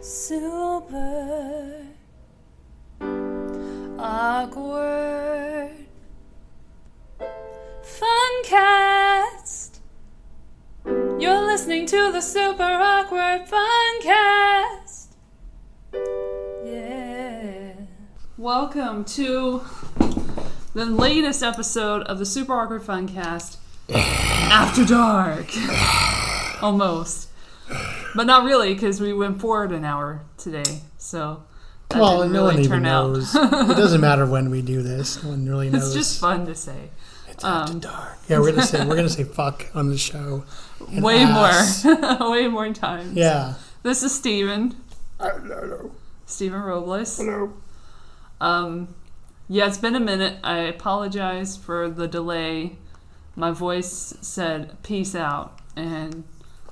Super awkward FUN-CHIVE. You're listening to the Super Awkward FUN-CHIVE. Yeah. Welcome to the latest episode of the Super Awkward FUN-CHIVE. After dark. Almost. But not really, because we went forward an hour today, so that didn't no really one even turn out. knows. It doesn't matter when we do this. No one really knows. It's just fun to say. It's after dark. Yeah, we're gonna say fuck on the show. Way more. Way more times. Yeah. This is Steven. Hello. Steven Robles. Hello. Yeah, it's been a minute. I apologize for the delay. My voice said peace out and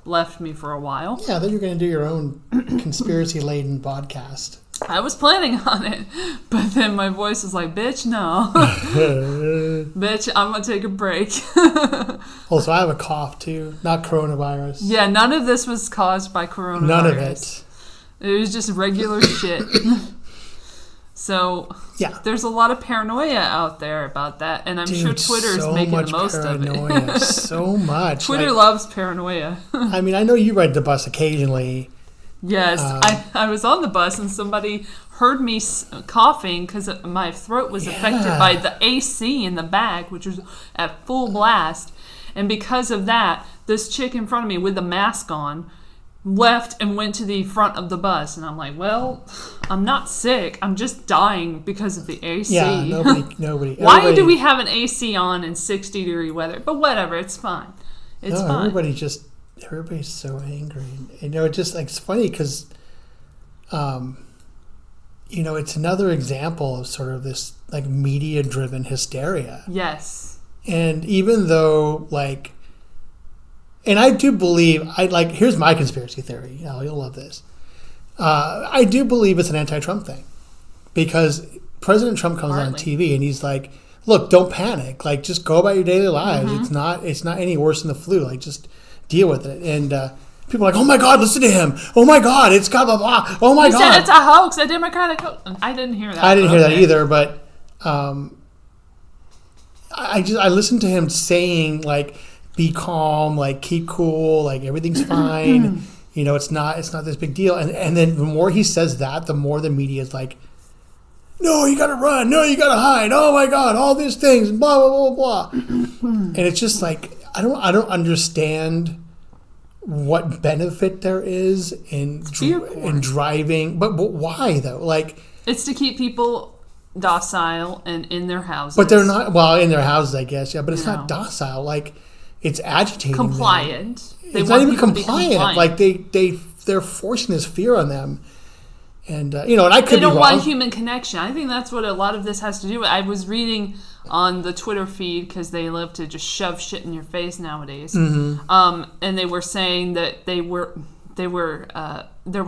left me for a while. Yeah, I thought you were going to do your own conspiracy-laden podcast. I was planning on it, but then my voice was like, bitch, no. Bitch, I'm going to take a break. Also, I have a cough, too. Not coronavirus. Yeah, none of this was caused by coronavirus. None of it. It was just regular shit. So, yeah, there's a lot of paranoia out there about that, and I'm sure Twitter's making the most paranoia, of it. So much. Twitter loves paranoia. I mean, I know you ride the bus occasionally. Yes, I was on the bus and somebody heard me coughing because my throat was affected by the AC in the back, which was at full blast. And because of that, this chick in front of me with the mask on left and went to the front of the bus. And I'm like, well, I'm not sick. I'm just dying because of the AC. Yeah, nobody. Why do we have an AC on in 60-degree weather? But whatever, it's fine. It's fine. Everybody's so angry. You know, it's funny because, it's another example of sort of this like media-driven hysteria. Yes. And even though and I do believe, here's my conspiracy theory. You'll love this. I do believe it's an anti-Trump thing because President Trump comes on TV and he's like, look, don't panic. Like, just go about your daily lives. Mm-hmm. It's not any worse than the flu. Like, just deal with it. And people are like, oh my God, listen to him. Oh my God, it's blah, blah, blah. Oh my God. He said it's a hoax. A Democratic hoax. I didn't hear that. I didn't hear that either, but I listened to him saying, like, be calm, like, keep cool, like, everything's fine. It's not this big deal. And then the more he says that, the more the media is like, no, you gotta run. No, you gotta hide. Oh my God, all these things, blah, blah, blah, blah. And it's just like, I don't understand what benefit there is in driving. But why, though? Like, it's to keep people docile and in their houses. But they're not, in their houses, I guess, yeah. But it's not docile. Like, it's agitating. Compliant. It's not even compliant. Like, they're forcing this fear on them. And, and I could be wrong. They don't want human connection. I think that's what a lot of this has to do with. I was reading on the Twitter feed, because they love to just shove shit in your face nowadays. Mm-hmm. And they were saying that there were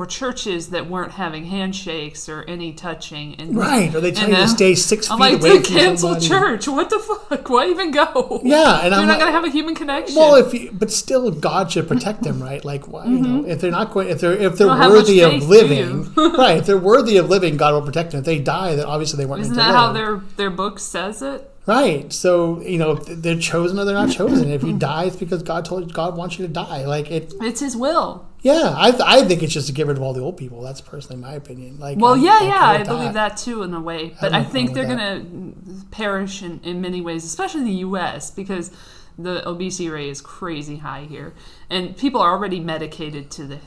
churches that weren't having handshakes or any touching. And, right, or they tell you to stay 6 feet away from somebody. Cancel church. What the fuck? Why even go? Yeah, and you're not going to have a human connection. Well, but still, God should protect them, right? Like, why? If they're not going, if they're worthy of living, right? If they're worthy of living, God will protect them. If they die, then obviously they weren't meant to live. Isn't that how their book says it? Right. So, if they're chosen or they're not chosen. If you die, it's because God wants you to die. Like, it's His will. Yeah, I think it's just to get rid of all the old people. That's personally my opinion. Like, I believe that too in a way. But I think they're going to perish in many ways, especially in the U.S. because the obesity rate is crazy high here, and people are already medicated to the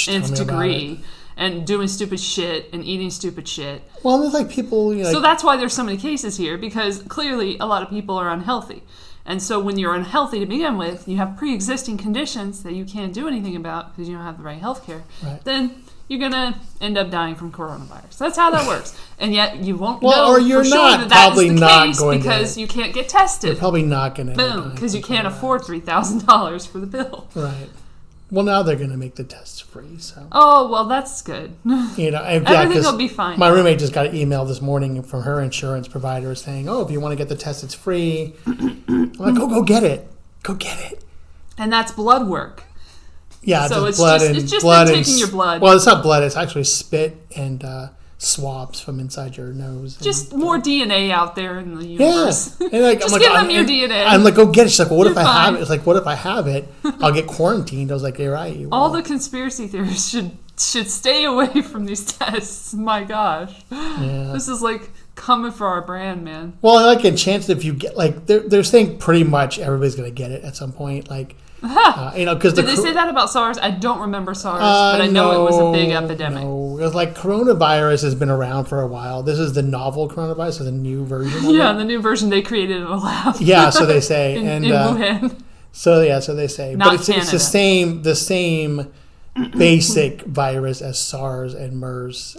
nth degree. And doing stupid shit and eating stupid shit. Well, there's like people, So that's why there's so many cases here, because clearly a lot of people are unhealthy. And so when you're unhealthy to begin with, you have pre-existing conditions that you can't do anything about because you don't have the right health care, then you're going to end up dying from coronavirus. That's how that works. And yet you won't know or you're for not, sure that's the case going because you can't get tested. You're probably not going to. Boom, because you can't afford $3,000 for the bill. Right. Well, now they're going to make the tests free. So. Oh, well, that's good. Everything will be fine. My roommate just got an email this morning from her insurance provider saying, "Oh, if you want to get the test, it's free." I'm like, "Go get it. Go get it." And that's blood work. Yeah, so it's blood just, and it's just blood them and taking your blood. Well, it's not blood. It's actually spit and swabs from inside your nose. Just more DNA out there in the universe. Yeah, and like, just I'm give like, them your DNA. I'm like, go get it. She's like, well, what if You're I have fine. it? It's like, what if I have it? I'll get quarantined. I was like, you're right. You will. All the conspiracy theorists should stay away from these tests. My gosh, this is like coming for our brand, man. Well, like a chance if you get like they're saying pretty much everybody's gonna get it at some point. Like, because did they say that about SARS? I don't remember SARS, but I know it was a big epidemic. No, it was like coronavirus has been around for a while. This is the novel coronavirus, so the new version. Of Yeah, it. the new version they created in a lab. Yeah, so they say, in and Wuhan. so they say, Not but it's the same basic virus as SARS and MERS.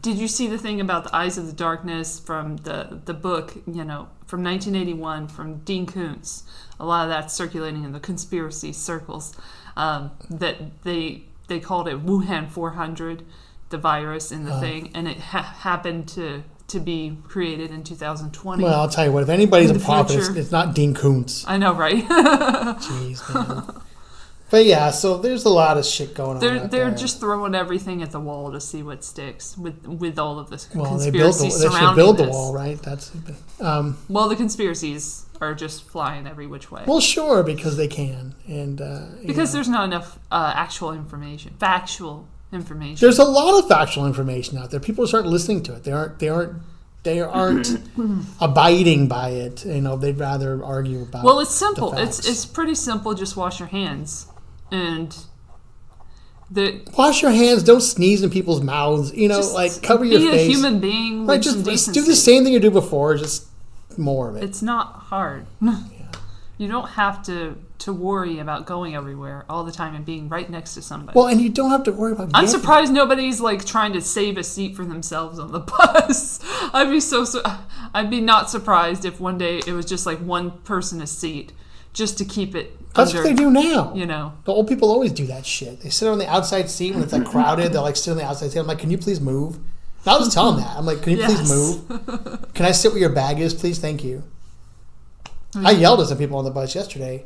Did you see the thing about the Eyes of the Darkness from the book, from 1981 from Dean Koontz? A lot of that's circulating in the conspiracy circles. That they called it Wuhan 400, the virus in the thing, and it happened to be created in 2020. Well, I'll tell you what, if anybody's a prophet, it's not Dean Koontz. I know, right? Jeez, man. But yeah, so there's a lot of shit going on. They're just throwing everything at the wall to see what sticks with all of this well, conspiracy they should surrounding build this. the wall, right? That's Well, the conspiracies are just flying every which way. well, sure, because they can, and because there's not enough factual information. There's a lot of factual information out there. People start listening to it. They aren't abiding by it. They'd rather argue about. Well, it's simple. the facts. It's pretty simple. Just wash your hands and wash your hands. Don't sneeze in people's mouths. just cover your face. Be a human being. Right, With some just decency. do the same thing you do before. Just more of it. It's not hard. You don't have to worry about going everywhere all the time and being right next to somebody. Well, and you don't have to worry about. I'm surprised nobody's trying to save a seat for themselves on the bus. I'd be not surprised if one day it was just one person a seat, just to keep it. That's what they do now. The old people always do that shit. They sit on the outside seat when it's crowded. They'll sit on the outside seat. I'm like, can you please move? And I'll just tell them that. I'm like, can you please move? Can I sit where your bag is, please? Thank you. I yelled at some people on the bus yesterday.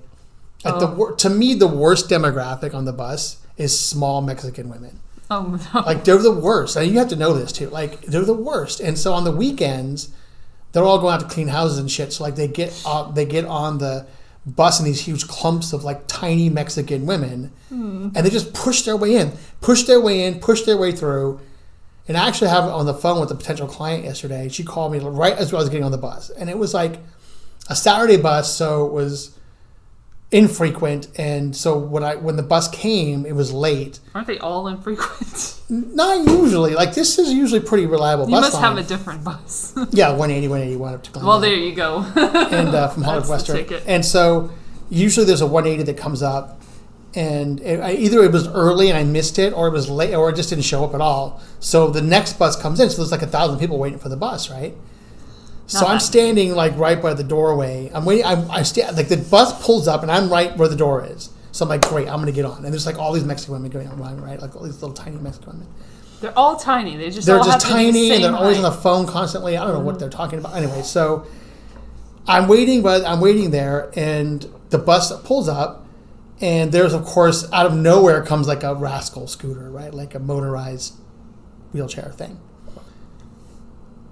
To me, the worst demographic on the bus is small Mexican women. Oh no! They're the worst. And you have to know this too. They're the worst. And so on the weekends, they're all going out to clean houses and shit. So they get on the bus in these huge clumps of tiny Mexican women, and they just push their way in, push their way through. And I actually have on the phone with a potential client yesterday. She called me right as I was getting on the bus, and it was a Saturday bus, so it was infrequent, and so when the bus came, it was late. Aren't they all infrequent? Not usually. This is usually pretty reliable bus. You must line. have a different bus. Yeah, 180, 181 up to Glendale. Well, there you go. And from Hollywood Western. And so usually there's a 180 that comes up, and either it was early and I missed it, or it was late, or it just didn't show up at all. So the next bus comes in, so there's 1,000 people waiting for the bus, right? So I'm standing right by the doorway. I'm waiting. I stand the bus pulls up and I'm right where the door is. So I'm great. I'm gonna get on. And there's all these Mexican women going on, right? All these little tiny Mexican women. They're all tiny. They're just tiny, and they're always on height. the phone constantly. I don't know what they're talking about. Anyway, so I'm waiting there, and the bus pulls up, and there's of course out of nowhere comes a rascal scooter, right? A motorized wheelchair thing.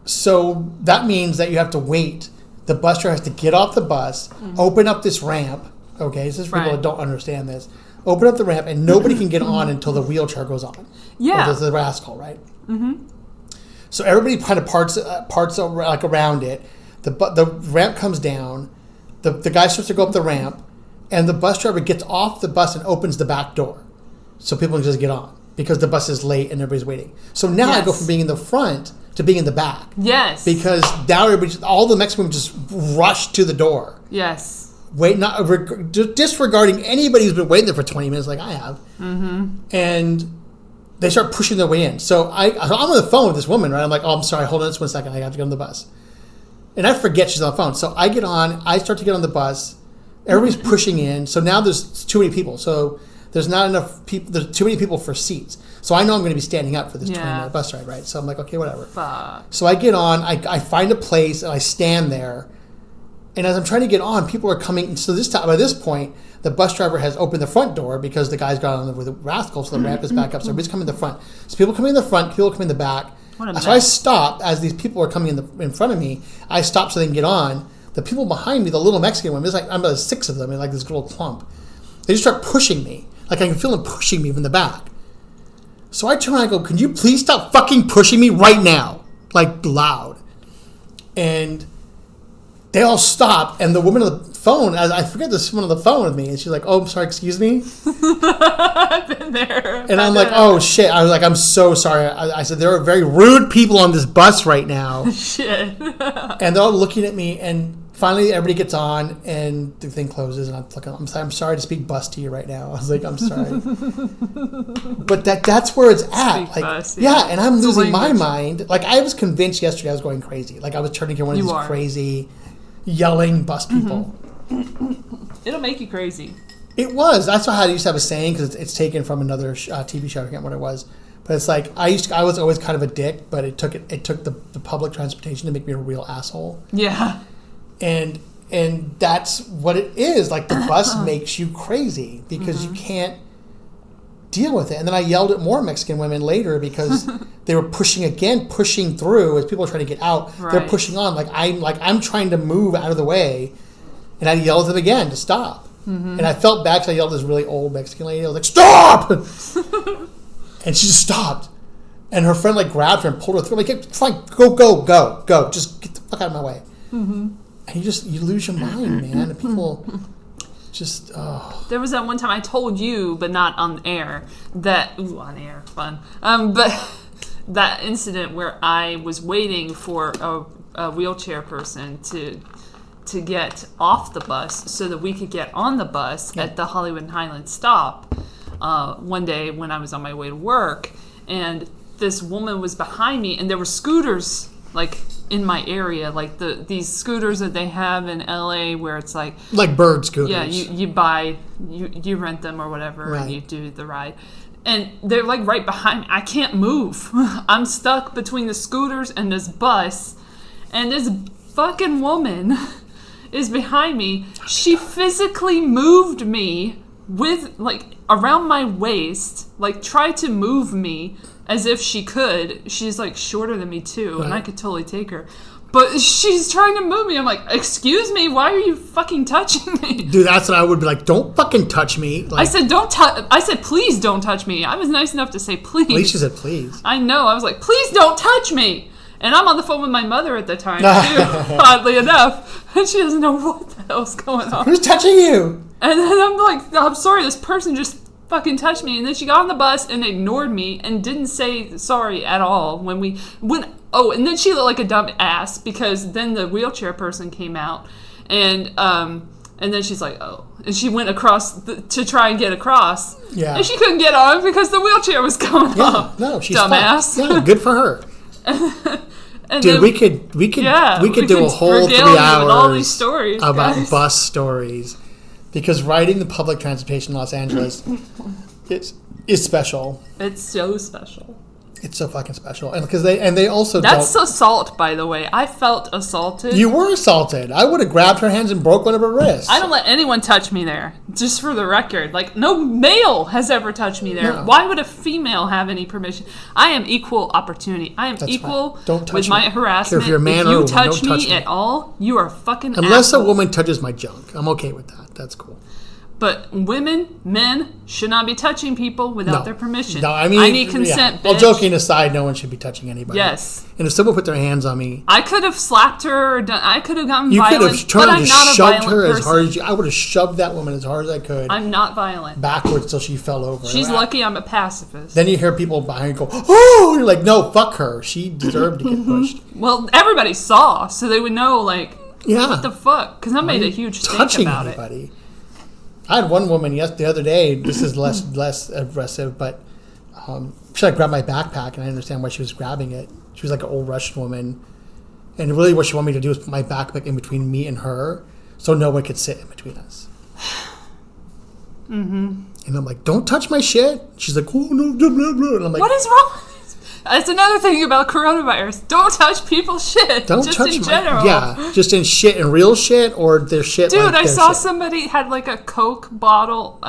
So that means that you have to wait. The bus driver has to get off the bus, open up this ramp. Okay, this is for people that don't understand this. Open up the ramp, and nobody can get on until the wheelchair goes on. Yeah. Or there's the rascal, right? Mm-hmm. So everybody kind of parts around it. The ramp comes down. The guy starts to go up the ramp, and the bus driver gets off the bus and opens the back door, so people can just get on because the bus is late and everybody's waiting. So now I go from being in the front to being in the back. Yes. Because now all the Mexican women just rush to the door. Yes. Disregarding anybody who's been waiting there for 20 minutes like I have. Mm-hmm. And they start pushing their way in. So I'm on the phone with this woman, right? I'm like, oh, I'm sorry, hold on just 1 second. I have to get on the bus. And I forget she's on the phone. So I get on. I start to get on the bus. Everybody's pushing in. So now there's too many people. So there's not enough people. There's too many people for seats. So I know I'm going to be standing up for this 20-minute bus ride, right? So I'm like, okay, whatever. Fuck. So I get on. I find a place, and I stand there. And as I'm trying to get on, people are coming. So by this point, the bus driver has opened the front door because the guy's got on with the rascal, so the ramp is back up. So everybody's coming in the front. So people come in the front, people come in the back. So I stop as these people are coming in front of me. I stop so they can get on. The people behind me, the little Mexican women, I'm about 6 of them in like this little clump. They just start pushing me. Like I can feel them pushing me from the back. So I turn around and I go, can you please stop fucking pushing me right now? Like loud. And they all stop, and the woman on the phone, I forget this woman on the phone with me, and she's like, oh, I'm sorry, excuse me? I've been there. And I'm like, oh, shit. I was like, I'm so sorry. I said, there are very rude people on this bus right now. Shit. And they're all looking at me, and finally everybody gets on, and the thing closes, and I'm sorry to speak bus to you right now. I was like, I'm sorry. But that's where it's at. Speak like, bus, yeah, and I'm it's losing my mind. Like, I was convinced yesterday I was going crazy. Like, I was turning into one of these crazy yelling bus people. It'll make you crazy. It was. That's why I used to have a saying, because it's taken from another TV show. I forget what it was, but it's like I was always kind of a dick, but it took the public transportation to make me a real asshole. Yeah. And that's what it is. Like the bus makes you crazy because you can't deal with it. And then I yelled at more Mexican women later because they were pushing through as people were trying to get out. Right. They're pushing on. I'm trying to move out of the way, and I yelled at them again to stop. Mm-hmm. And I felt bad because I yelled at this really old Mexican lady. I was like, stop! And she just stopped. And her friend grabbed her and pulled her through. I'm like, fine, go. Just get the fuck out of my way. Mm-hmm. And you lose your mind, man. And people just, There was that one time I told you, but not on air, on air, fun. But that incident where I was waiting for a wheelchair person to get off the bus so that we could get on the bus at the Hollywood and Highland stop one day when I was on my way to work. And this woman was behind me, and there were scooters, in my area, these scooters that they have in LA where it's like bird scooters. Yeah, you rent them or whatever, right. And you do the ride. And they're right behind me. I can't move. I'm stuck between the scooters and this bus. And this fucking woman is behind me. She physically moved me with around my waist, tried to move me as if she could. She's shorter than me too, right. And I could totally take her. But she's trying to move me. I'm like, excuse me, why are you fucking touching me? Dude, that's what I would be like, don't fucking touch me. I said, please don't touch me. I was nice enough to say please. At least you said please. I know. I was like, please don't touch me. And I'm on the phone with my mother at the time, too, oddly enough. And she doesn't know what the hell's going on. Who's touching you? And then I'm like, I'm sorry, this person just fucking touched me. And then she got on the bus and ignored me and didn't say sorry at all and then she looked like a dumb ass because then the wheelchair person came out and then she's like, oh, and she went across to try and get across. Yeah. And she couldn't get on because the wheelchair was coming off. No, she's dumbass. Yeah, good for her. And dude, we could do a whole 3 hours with all these stories, about bus stories. Because riding the public transportation in Los Angeles is special. It's so special. It's so fucking special, and because they also that's assault, by the way. I felt assaulted. You were assaulted. I would have grabbed her hands and broke one of her wrists. I don't let anyone touch me there. Just for the record, no male has ever touched me there. No. Why would a female have any permission? I am equal opportunity. I am that's equal right. Don't touch with me. My harassment. If you're a man if you or a woman, touch don't touch me at all, you are fucking. Unless asshole. A woman touches my junk, I'm okay with that. That's cool. But men should not be touching people without their permission. No, I need consent, bitch. Well, joking aside, no one should be touching anybody. Yes. And if someone put their hands on me... I could have slapped her, I could have gotten violent, but I'm not a violent person. You could have shoved her as hard as I would have shoved that woman as hard as I could. I'm not violent. Backwards till she fell over. She's lucky I'm a pacifist. Then you hear people behind you go, oh! And you're like, no, fuck her. She deserved to get pushed. Well, everybody saw, so they would know, what the fuck? Because I made a huge stink about it. I had one woman the other day. This is less aggressive, but she grabbed my backpack, and I understand why she was grabbing it. She was like an old Russian woman, and really what she wanted me to do was put my backpack in between me and her, so no one could sit in between us. Mm-hmm. And I'm like, "Don't touch my shit." She's like, "Oh no, blah blah blah." And I'm like, "What is wrong?" That's another thing about coronavirus. Don't touch people's shit. Don't just touch in general. just in shit and real shit or their shit. Dude, like I their saw shit. somebody had like a Coke bottle,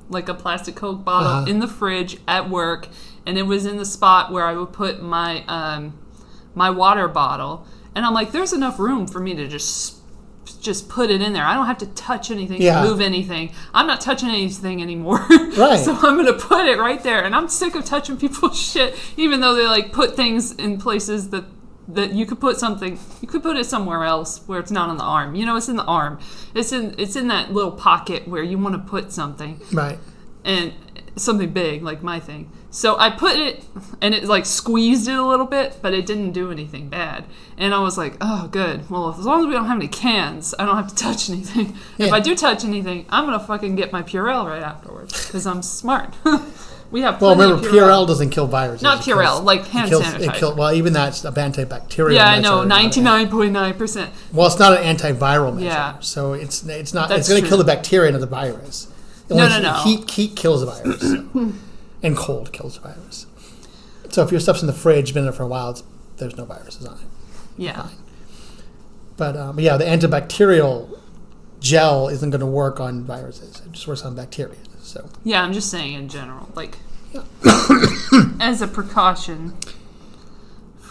like a plastic Coke bottle in the fridge at work, and it was in the spot where I would put my my water bottle. And I'm like, there's enough room for me to just put it in there. I don't have to touch anything, move anything. I'm not touching anything anymore. Right. So I'm going to put it right there. And I'm sick of touching people's shit, even though they like put things in places that you could put something, you could put it somewhere else where it's not on the arm. You know, it's in the arm. It's in that little pocket where you want to put something. Right. And something big, like my thing. So I put it, and it like squeezed it a little bit, but it didn't do anything bad. And I was like, oh, good. Well, as long as we don't have any cans, I don't have to touch anything. Yeah. If I do touch anything, I'm going to fucking get my Purell right afterwards, because I'm smart. We have plenty remember, of Purell doesn't kill viruses. Not Purell, like hand sanitizer. Well, even that's a antibacterial. Yeah, I know, 99.9%. Well, it's not an antiviral measure. Yeah. So it's not. That's it's going to true. kill the bacteria, not the virus. No. Heat kills the virus, and cold kills the virus. So if your stuff's in the fridge, been there for a while, there's no viruses on it. Yeah. Fine. But yeah, the antibacterial gel isn't going to work on viruses. It just works on bacteria. So Yeah, I'm just saying in general, like as a precaution.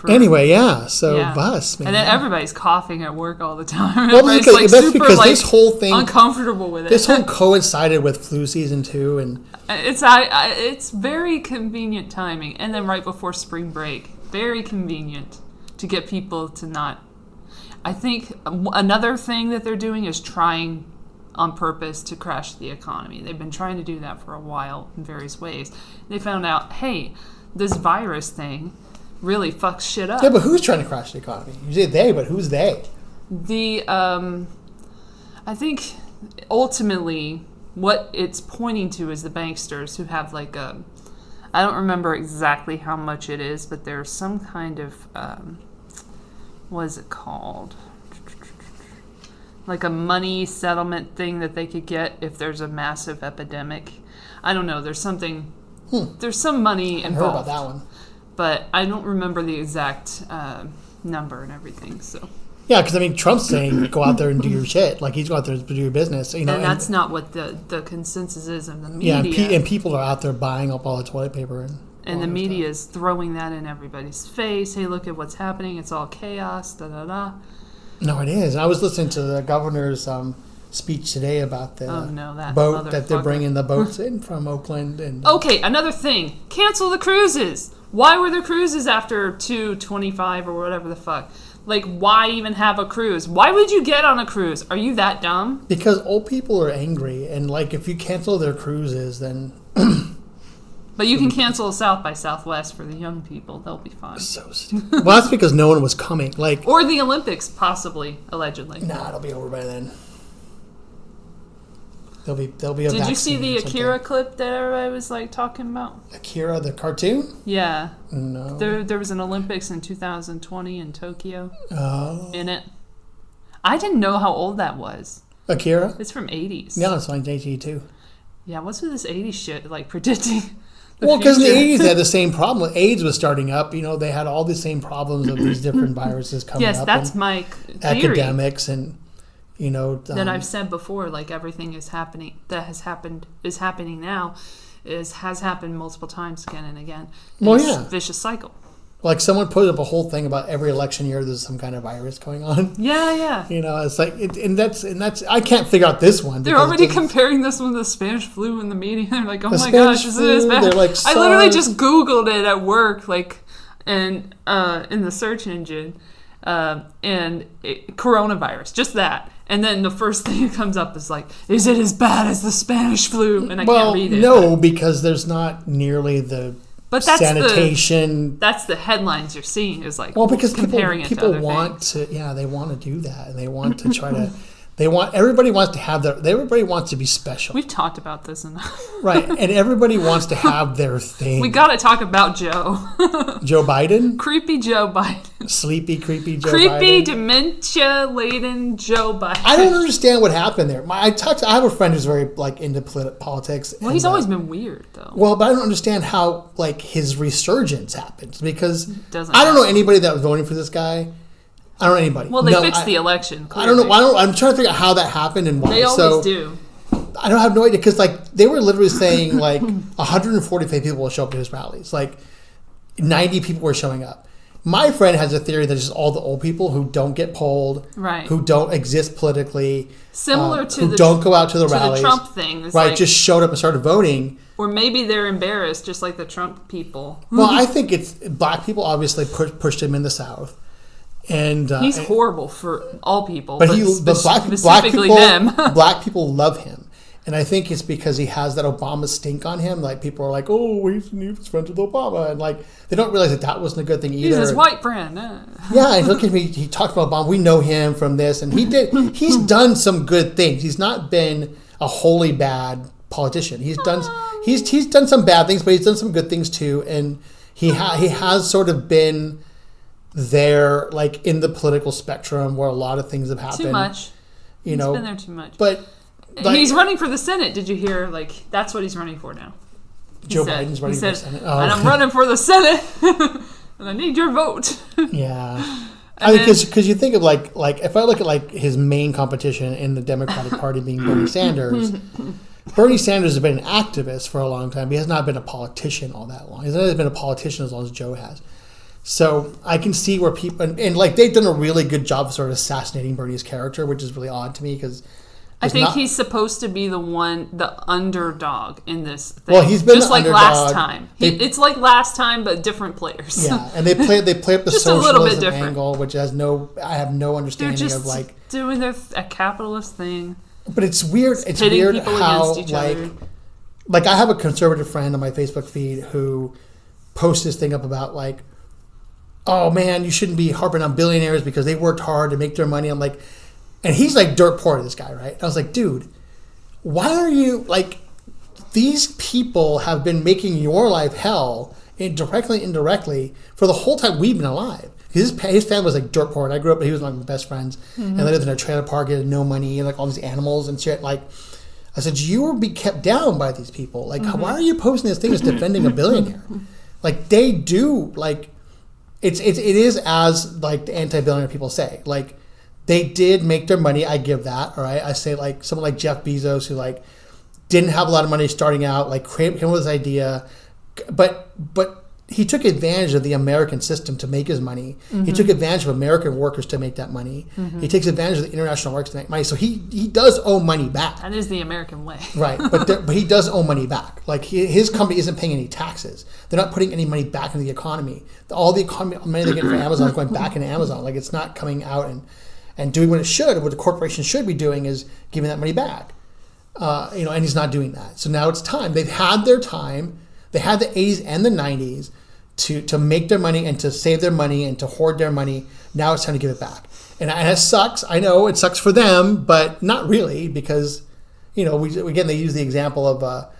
Anyway, so bus, man. And then everybody's coughing at work all the time. Well, Everybody's that's super, because this whole thing uncomfortable with it. This whole coincided with flu season 2, and it's very convenient timing, and then right before spring break, very convenient to get people to not. I think another thing that they're doing is trying on purpose to crash the economy. They've been trying to do that for a while in various ways. They found out, hey, this virus thing really fucks shit up. Yeah, but who's trying to crash the economy? You say they, but who's they? I think ultimately what it's pointing to is the banksters who have like I don't remember exactly how much it is, but there's some kind of what is it called? Like a money settlement thing that they could get if there's a massive epidemic. I don't know. There's something. There's some money involved. I heard about that one. But I don't remember the exact number and everything. So yeah, because I mean, Trump's saying go out there and do your shit. Like he's go out there to do your business. You know, and that's not what the consensus is in the media. Yeah, and people are out there buying up all the toilet paper and the media is throwing that in everybody's face. Hey, look at what's happening. It's all chaos. Da da da. No, it is. I was listening to the governor's speech today about the boat that they're bringing the boats in from Oakland. And okay, another thing. Cancel the cruises. Why were there cruises after 2/25 or whatever the fuck? Like, why even have a cruise? Why would you get on a cruise? Are you that dumb? Because old people are angry, and like if you cancel their cruises, then. But you can cancel South by Southwest for the young people. They'll be fine. So stupid. Well, that's because no one was coming. Like, or the Olympics, possibly, allegedly. Nah, it'll be over by then. There'll be a Did you see the Akira clip that everybody was like talking about? Akira, the cartoon? Yeah. No. There was an Olympics in 2020 in Tokyo. Oh. In it. I didn't know how old that was. Akira? It's from 80s. Yeah, it's like 82. Yeah, what's with this 80s shit? Like predicting. Well, because in the 80s they had the same problem. AIDS was starting up. You know, they had all the same problems of these different viruses coming up. Yes, that's my theory. Academics and, you know. That I've said before, like everything is happening that is happening now has happened multiple times again and again. And well, it's yeah. a vicious cycle. Like someone put up a whole thing about every election year there's some kind of virus going on. Yeah. You know, it's like, and that's I can't figure out this one. They're already comparing this one to the Spanish flu in the media. They're like, oh my Spanish gosh, flu, is it as bad? like, I literally just Googled it at work, like, and in the search engine, coronavirus, just that. And then the first thing that comes up is like, is it as bad as the Spanish flu? And I can't read it. No, because there's not nearly the sanitation. That's the headlines you're seeing is like, well, because comparing people it to want things. they want to do that, and they want to try to Everybody wants to have everybody wants to be special. We've talked about this enough. Right, and everybody wants to have their thing. We got to talk about Joe. Joe Biden? Creepy Joe Biden. Sleepy, creepy Joe Biden. Creepy, dementia-laden Joe Biden. I don't understand what happened there. I have a friend who's very into politics. Well, he's always been weird, though. Well, but I don't understand how his resurgence happened, because I don't know anybody that was voting for this guy. I don't know anybody. Well, they fixed the election. Clearly. I don't know. I'm trying to figure out how that happened and why. They always do. I don't have no idea, because they were literally saying 145 people will show up to his rallies. 90 people were showing up. My friend has a theory that it's just all the old people who don't get polled, right? Who don't exist politically, similar to who don't go out to the rallies, the Trump thing, right? Just showed up and started voting. Or maybe they're embarrassed, just like the Trump people. Well, I think it's black people obviously pushed him in the South. And he's horrible for all people, but specifically them. Black people love him, and I think it's because he has that Obama stink on him. People are like, "Oh, he's friends with Obama," and they don't realize that wasn't a good thing either. He's his white friend. Yeah, and look at me. He talked about Obama. We know him from this, and he's done some good things. He's not been a wholly bad politician. He's done some bad things, but he's done some good things too, and he has sort of been there, in the political spectrum where a lot of things have happened. Too much. He's been there too much. But he's running for the Senate. Did you hear? That's what he's running for now. Joe Biden's running for the Senate. Oh. And I'm running for the Senate, and I need your vote. Yeah. Because you think of if I look at his main competition in the Democratic Party being Bernie Sanders. Bernie Sanders has been an activist for a long time. He has not been a politician all that long. He's not been a politician as long as Joe has. So I can see where people and they've done a really good job of sort of assassinating Bernie's character, which is really odd to me because I think he's supposed to be the underdog in this thing. Well, he's been just the like underdog. last time. It's like last time, but different players. Yeah, and they play up the just a little bit socialism different angle, which I have no understanding They're just of doing a capitalist thing. But it's weird. It's weird how I have a conservative friend on my Facebook feed who posts this thing up about oh man, you shouldn't be harping on billionaires because they worked hard to make their money. I'm like, and he's dirt poor, this guy, right? I was like, dude, why are you these people have been making your life hell, directly, indirectly, for the whole time we've been alive. His family was dirt poor, and I grew up, he was one of my best friends, and they lived in a trailer park, he had no money, and all these animals and shit. I said, you will be kept down by these people. Why are you posting this thing as defending a billionaire? They do, it is as the anti-billionaire people say. They did make their money. I give that. All right. I say someone like Jeff Bezos who didn't have a lot of money starting out. Came up with this idea, but he took advantage of the American system to make his money. Mm-hmm. He took advantage of American workers to make that money. Mm-hmm. He takes advantage of the international workers to make money. So he does owe money back. That is the American way. Right. But he does owe money back. His company isn't paying any taxes. They're not putting any money back into the economy. All the money they get from Amazon is going back into Amazon. It's not coming out and doing what it should. What the corporation should be doing is giving that money back. And he's not doing that. So now it's time. They've had their time. They had the 80s and the 90s to make their money and to save their money and to hoard their money. Now it's time to give it back. And it sucks. I know it sucks for them, but not really because, they use the example of,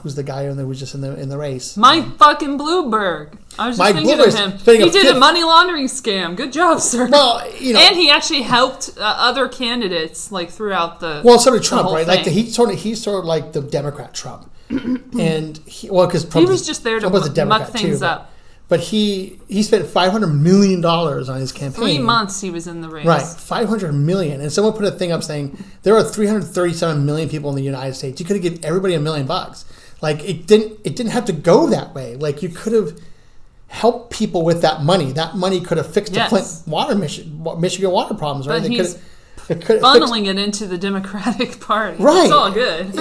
who's the guy who was just in the race? Mike fucking Bloomberg. I was just thinking of him. He did a money laundering scam. Good job, sir. Well, and he actually helped other candidates throughout the. Well, so did Trump, right? He's sort of like the Democrat Trump. And because he was just there to muck things up. But he spent $500 million on his campaign. 3 months he was in the race. Right, $500 million. And someone put a thing up saying there are 337 million people in the United States. You could have given everybody $1 million. It didn't have to go that way. You could have helped people with that money. That money could have fixed the Flint Michigan water problems, right? But funneling it into the Democratic Party. Right. It's all good.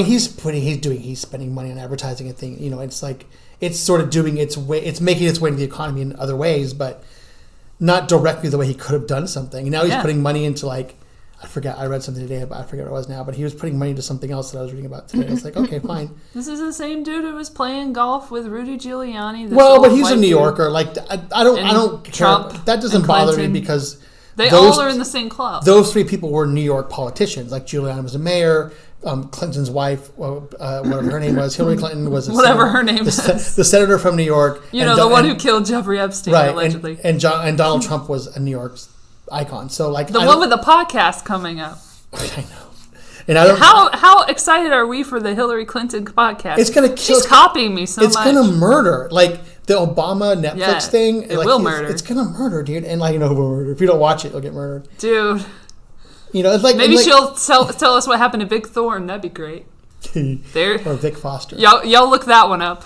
He's spending money on advertising and thing. It's sort of doing its way. It's making its way into the economy in other ways, but not directly the way he could have done something. And now he's putting money into I forget. I read something today, but I forget what it was now. But he was putting money into something else that I was reading about today. I was like, okay, fine. This is the same dude who was playing golf with Rudy Giuliani. But he's a New Yorker. I don't care. Trump that doesn't bother me because They all are in the same club. Those three people were New York politicians. Like Giuliani was a mayor. Clinton's wife, whatever her name was, Hillary Clinton was the senator from New York. The one who killed Jeffrey Epstein, right, allegedly. And Donald Trump was a New York icon. So like the one with the podcast coming up. I know. And I don't, how excited are we for the Hillary Clinton podcast? It's gonna kill. She's copying me so much. It's gonna murder the Obama Netflix thing. It will murder. It's gonna murder, dude. And it will murder. If you don't watch it, you'll get murdered, dude. It's like maybe she'll tell us what happened to Vic Thorne. That'd be great. Or Vic Foster. Y'all look that one up.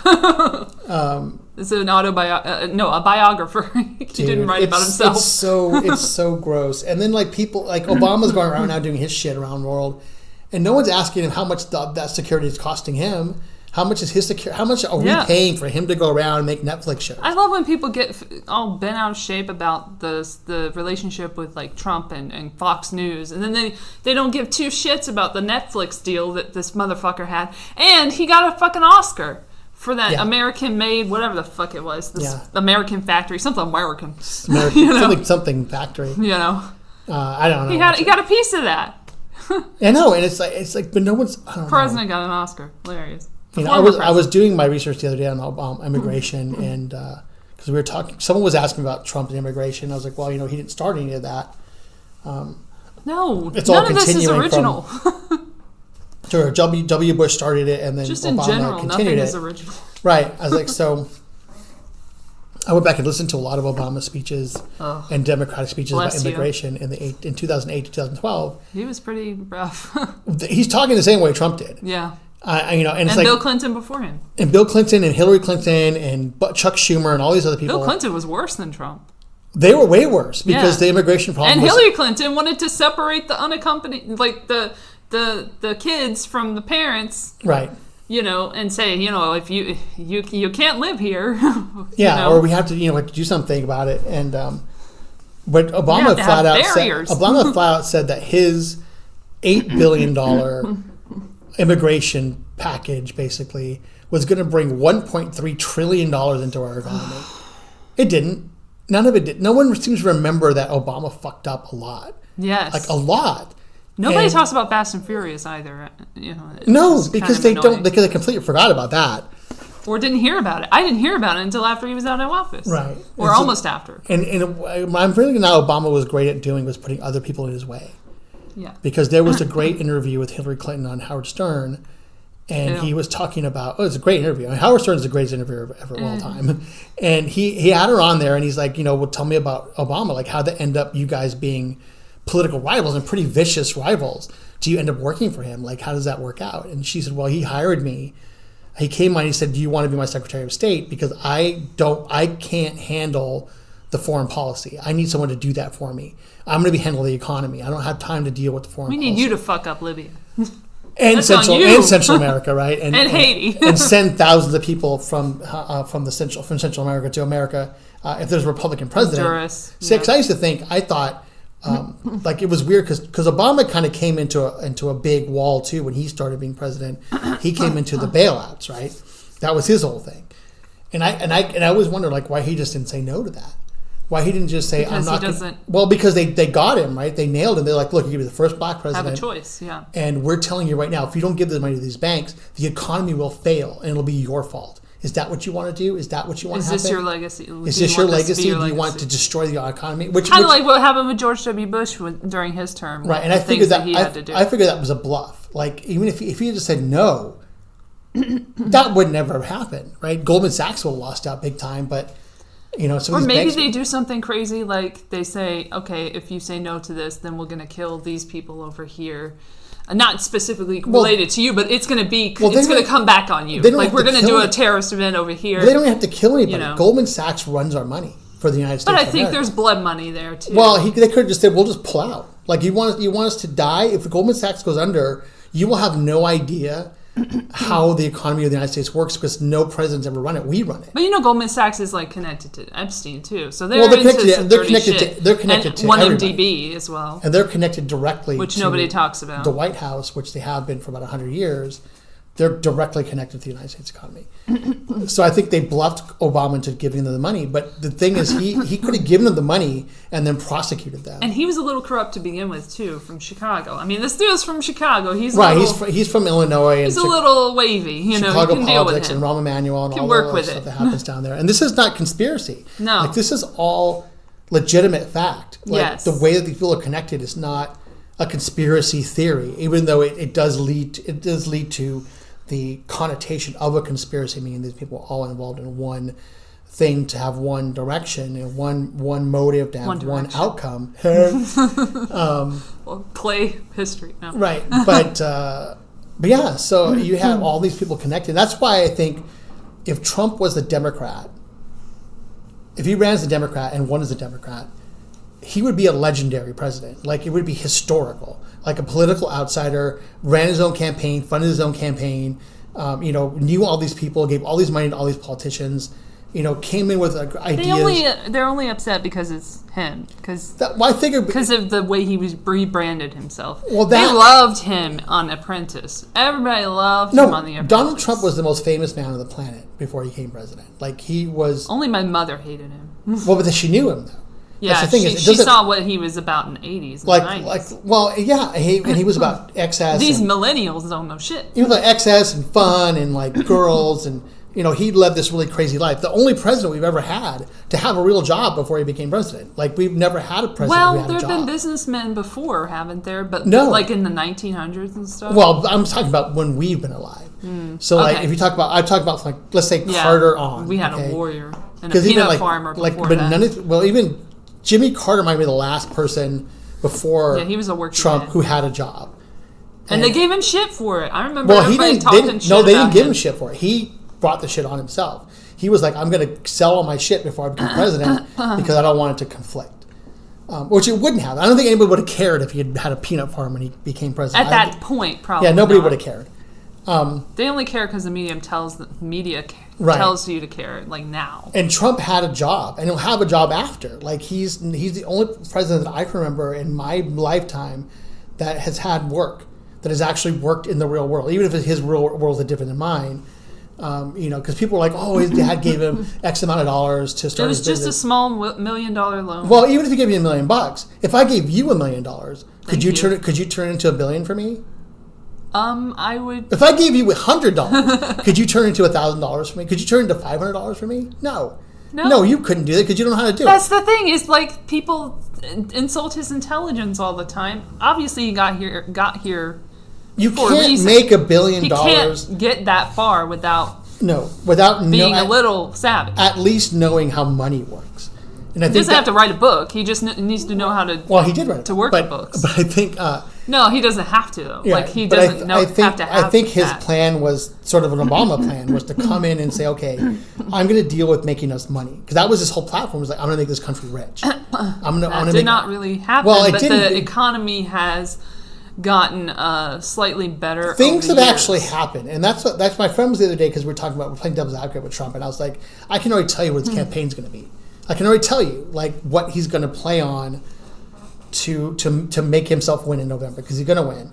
It's an a biographer. He didn't write about himself. It's so gross. And then people Obama's going around now doing his shit around the world, and no one's asking him how much that security is costing him. How much is his security? How much are we paying for him to go around and make Netflix shows? I love when people get all bent out of shape about the relationship with Trump and Fox News, and then they don't give two shits about the Netflix deal that this motherfucker had, and he got a fucking Oscar for that American-made whatever the fuck it was, American Factory, something American, something factory. I don't know. He got a piece of that. I know, and it's like, but no one's. President got an Oscar. Hilarious. I was doing my research the other day on immigration, and because we were talking, someone was asking about Trump and immigration. I was like, well, he didn't start any of that. No, it's none all of this is original. Sure, W. Bush started it, and then just Obama in general, continued nothing it. is original. Right. I was like, so. I went back and listened to a lot of Obama speeches and Democratic speeches about immigration in 2008 to 2012. He was pretty rough. He's talking the same way Trump did. Yeah. And Bill Clinton before him. And Bill Clinton and Hillary Clinton and Chuck Schumer and all these other people. Bill Clinton was worse than Trump. They were way worse because the immigration problem. And Hillary Clinton wanted to separate the unaccompanied, the kids from the parents. Right. And say, if you can't live here. Or we have to, do something about it. And but Obama flat out said that his $8 billion immigration package basically was going to bring $1.3 trillion into our economy. It didn't. None of it did. No one seems to remember that Obama fucked up a lot. Yes. A lot. Nobody talks about Fast and Furious either. No, because they don't. Because they completely forgot about that. Or didn't hear about it. I didn't hear about it until after he was out of office. Right. Or almost after. And I'm feeling now Obama was great at doing was putting other people in his way. Yeah. Because there was a great interview with Hillary Clinton on Howard Stern, and he was talking about, it's a great interview. Howard Stern is the greatest interviewer ever of all time. And he had her on there, and he's like, well, tell me about Obama. Like, how'd that end up you guys being political rivals and pretty vicious rivals? Do you end up working for him? Like, how does that work out? And she said, well, he hired me. He came on and he said, do you want to be my Secretary of State? Because I can't handle the foreign policy. I need someone to do that for me. I'm going to be handling the economy. I don't have time to deal with the foreign policy. We need you to fuck up Libya. And Central America, right? And Haiti. And send thousands of people from Central America to America if there's a Republican president. Honduras. I used to I thought it was weird because Obama kind of came into a big wall too when he started being president. He came into the bailouts, right? That was his whole thing. And I always wondered why he just didn't say no to that. Why he didn't just say, because I'm not well, because they got him, right? They nailed him. They're like, look, you're going to be the first black president. Have a choice, yeah. And we're telling you right now, if you don't give the money to these banks, the economy will fail and it'll be your fault. Is that what you want to do? Is that what you want to happen? Is this your legacy? Is this your legacy? Do you want to destroy the economy? Kind of like what happened with George W. Bush during his term. Right, and I figured that I figured that was a bluff. Even if he had just said no, that would never have happened, right? Goldman Sachs would have lost out big time, but or maybe they do something crazy like they say, okay, if you say no to this, then we're going to kill these people over here. Not specifically related to you, but it's going to be it's going to come back on you. Like we're going to do a terrorist event over here. They don't have to kill anybody. Goldman Sachs runs our money for the United States. But I think there's blood money there too. Well, they could have just said, we'll just pull out. Like you want us to die? If Goldman Sachs goes under, you will have no idea how the economy of the United States works because no president's ever run it. We run it. But Goldman Sachs is connected to Epstein too, so they're connected. They're connected to 1MDB as well, and they're connected directly, which nobody talks about. The White House, which they have been for about 100 years. they're directly connected to the United States economy. So I think they bluffed Obama into giving them the money. But the thing is, he could have given them the money and then prosecuted them. And he was a little corrupt to begin with, too, from Chicago. I mean, this dude's from Chicago. He's he's from Illinois. He's a little wavy, you know. Chicago you can deal with politics him. and Rahm Emanuel and all work the with stuff it. that happens down there. And this is not conspiracy. No. Like, this is all legitimate fact. Like, yes. The way that these people are connected is not a conspiracy theory, even though it does lead to the connotation of a conspiracy, meaning these people are all involved in one thing to have one direction and one motive to have one outcome. Well, Clay history. No. Right, but yeah, so you have all these people connected. That's why I think if Trump was a Democrat, if he ran as a Democrat and won as a Democrat, he would be a legendary president. Like, it would be historical. Like, a political outsider, ran his own campaign, funded his own campaign, knew all these people, gave all these money to all these politicians, came in with ideas. They're only upset because it's him. Because of the way he was rebranded himself. Well, they loved him on Apprentice. Everybody loved him on The Apprentice. Donald Trump was the most famous man on the planet before he became president. Like, he was... Only my mother hated him. Well, but she knew him, though. Yeah, she saw what he was about in the 80s and 90s. And he was about excess. These millennials don't know shit. He was like excess and fun and like girls and, he led this really crazy life. The only president we've ever had to have a real job before he became president. Like, we've never had a president who had a job. Well, there have been businessmen before, haven't there? But no. Like in the 1900s and stuff? Well, I'm talking about when we've been alive. So, like, if you talk about, like, let's say Carter on. We had a warrior and a peanut farmer before that. Even Jimmy Carter might be the last person before he was a working Trump man who had a job. And they gave him shit for it. I remember everybody talking shit. No, they didn't give him shit for it. He brought the shit on himself. He was like, I'm going to sell all my shit before I become president because I don't want it to conflict. Which it wouldn't have. I don't think anybody would have cared if he had had a peanut farm when he became president. At that point, probably. Yeah, nobody would have cared. They only care because the media tells you to care, like, now. And Trump had a job, and he'll have a job after. Like, he's the only president that I can remember in my lifetime that has had work, that has actually worked in the real world, even if his real world is different than mine. Because people are like, oh, his dad gave him X amount of dollars to start his business. It was just a small $1 million loan. Well, even if he gave you $1 million, if I gave you $1 million, could you turn it into $1 billion for me? I would. If I gave you $100, could you turn it into $1,000 for me? Could you turn it into $500 for me? No. No, you couldn't do that because you don't know how to do it. That's the thing. Is like people insult his intelligence all the time. Obviously, he got here. You can't make $1 billion. He can't get that far without being a little savvy. At least knowing how money works. And I he doesn't have to write a book. He just needs to know how to. Well, he did write a book. To work with books. But I think. No, he doesn't have to, though. Yeah, like, he doesn't have to have I think his plan was sort of an Obama plan, was to come in and say, okay, I'm going to deal with making us money. Because that was his whole platform, was like, I'm going to make this country rich. That did not really happen, but the economy has gotten slightly better. Things have actually happened. And that's my friend was the other day, because we're playing devil's advocate with Trump, and I was like, I can already tell you what his campaign's going to be. I can already tell you, like, what he's going to play on to make himself win in November, because he's going to win.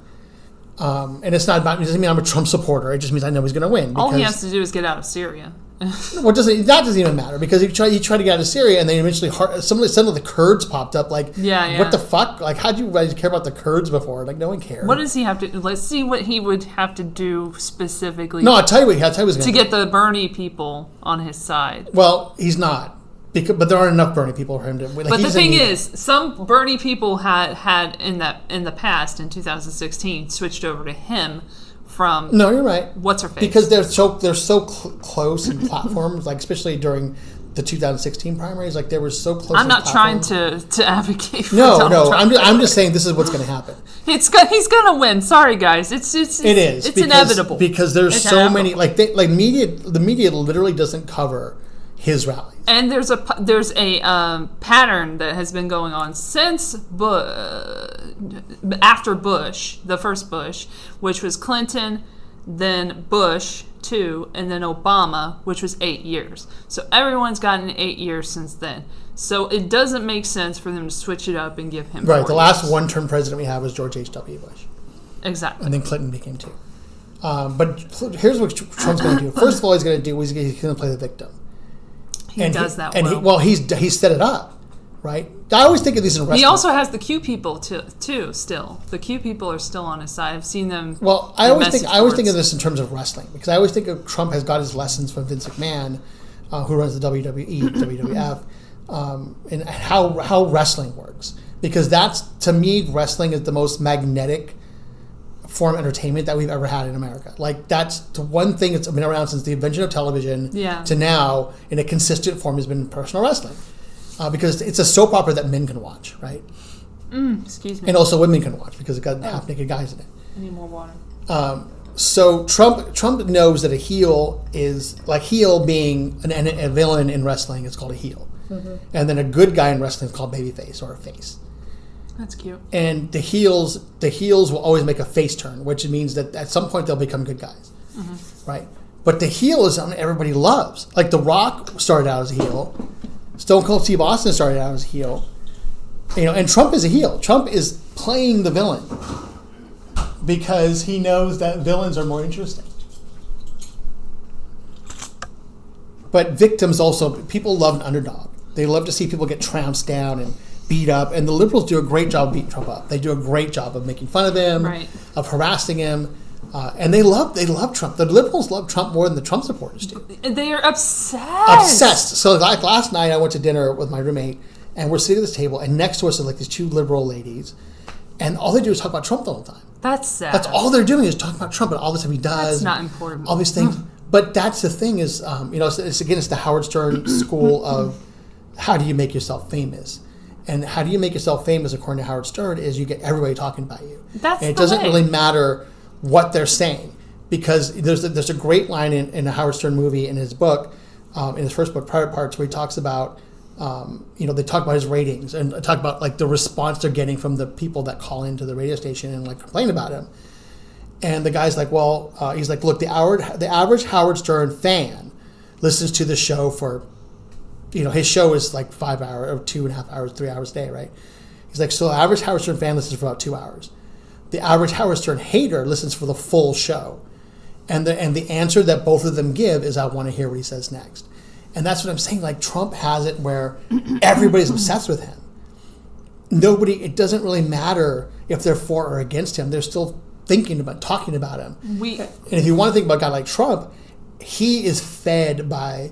And it doesn't mean I'm a Trump supporter. It just means I know he's going to win. All he has to do is get out of Syria. Well, that doesn't even matter, because he tried to get out of Syria, and then eventually some of the Kurds popped up. Like, what the fuck? Like, how'd you guys care about the Kurds before? Like, no one cared. What does he have to? Let's see what he would have to do specifically. No, I'll tell you what he's going to do. To get the Bernie people on his side. Well, he's not. But there aren't enough Bernie people for him to. But the thing is, some Bernie people had in the past, in 2016, switched over to him from. No, you're right. What's her face? Because they're so close in platforms, like especially during the 2016 primaries, like they were so close. I'm not trying to advocate for Donald Trump. I'm just saying this is what's going to happen. He's gonna win. Sorry, guys. It is. It's inevitable because there's so many the media literally doesn't cover his rallies. And there's a pattern that has been going on since after Bush, the first Bush, which was Clinton, then Bush 2, and then Obama, which was 8 years. So everyone's gotten 8 years since then. So it doesn't make sense for them to switch it up and give him 4 right. The years. last one-term president we had was George H.W. Bush. Exactly. And then Clinton became 2. But here's what Trump's going to do. First of all, he's going to play the victim. He does that and well. He's set it up, right? I always think of these in wrestling. He also has the Q people too. Still, the Q people are still on his side. I've seen them. Well, I always think of this in terms of wrestling, because I always think of Trump has got his lessons from Vince McMahon, who runs the WWE, WWF, and how wrestling works. Because that's, to me, wrestling is the most magnetic form of entertainment that we've ever had in America. Like, that's the one thing that's been around since the invention of television to now, in a consistent form, has been professional wrestling. Because it's a soap opera that men can watch, right? Excuse me. And also women can watch, because it's got half-naked guys in it. I need more water. So Trump knows that a heel is, like, heel being a villain in wrestling is called a heel. Mm-hmm. And then a good guy in wrestling is called babyface or a face. That's cute. And the heels will always make a face turn, which means that at some point they'll become good guys, right? But the heel is something everybody loves. Like The Rock started out as a heel, Stone Cold Steve Austin started out as a heel, and Trump is a heel. Trump is playing the villain because he knows that villains are more interesting. But victims also, people love an underdog. They love to see people get trounced down and beat up, and the liberals do a great job of beating Trump up. They do a great job of making fun of him, of harassing him, and they love Trump. The liberals love Trump more than the Trump supporters do. They are obsessed. So like last night, I went to dinner with my roommate, and we're sitting at this table, and next to us are like these two liberal ladies, and all they do is talk about Trump the whole time. That's sad. That's all they're doing is talking about Trump and all the stuff he does. That's not important. All these things. But that's the thing is, it's the Howard Stern school of how do you make yourself famous. And how do you make yourself famous, according to Howard Stern, is you get everybody talking about you. And it doesn't really matter what they're saying, because there's a great line in a Howard Stern movie in his book, in his first book, Private Parts, where he talks about, they talk about his ratings and talk about like the response they're getting from the people that call into the radio station and like complain about him. And the guy's like, he's like, look, the average Howard Stern fan listens to the show for, his show is like 5 hours or 2.5 hours, 3 hours a day, right? He's like, so the average Howard Stern fan listens for about 2 hours. The average Howard Stern hater listens for the full show. And the answer that both of them give is, I want to hear what he says next. And that's what I'm saying. Like, Trump has it where everybody's obsessed with him. It doesn't really matter if they're for or against him. They're still talking about him. And if you want to think about a guy like Trump, he is fed by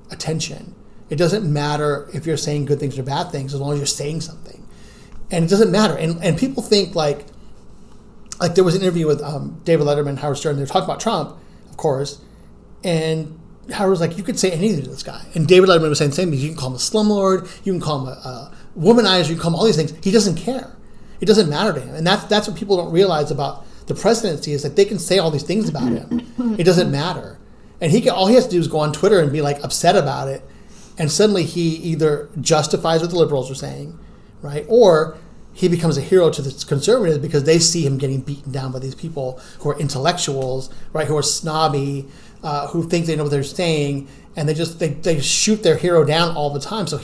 attention. It doesn't matter if you're saying good things or bad things, as long as you're saying something. And it doesn't matter. And people think like there was an interview with David Letterman and Howard Stern. They were talking about Trump, of course. And Howard was like, you could say anything to this guy. And David Letterman was saying the same thing. You can call him a slumlord. You can call him a womanizer. You can call him all these things. He doesn't care. It doesn't matter to him. And that's what people don't realize about the presidency, is that they can say all these things about him. It doesn't matter. And all he has to do is go on Twitter and be like upset about it. And suddenly he either justifies what the liberals are saying, right? Or he becomes a hero to the conservatives because they see him getting beaten down by these people who are intellectuals, right? Who are snobby, who think they know what they're saying, and they shoot their hero down all the time. So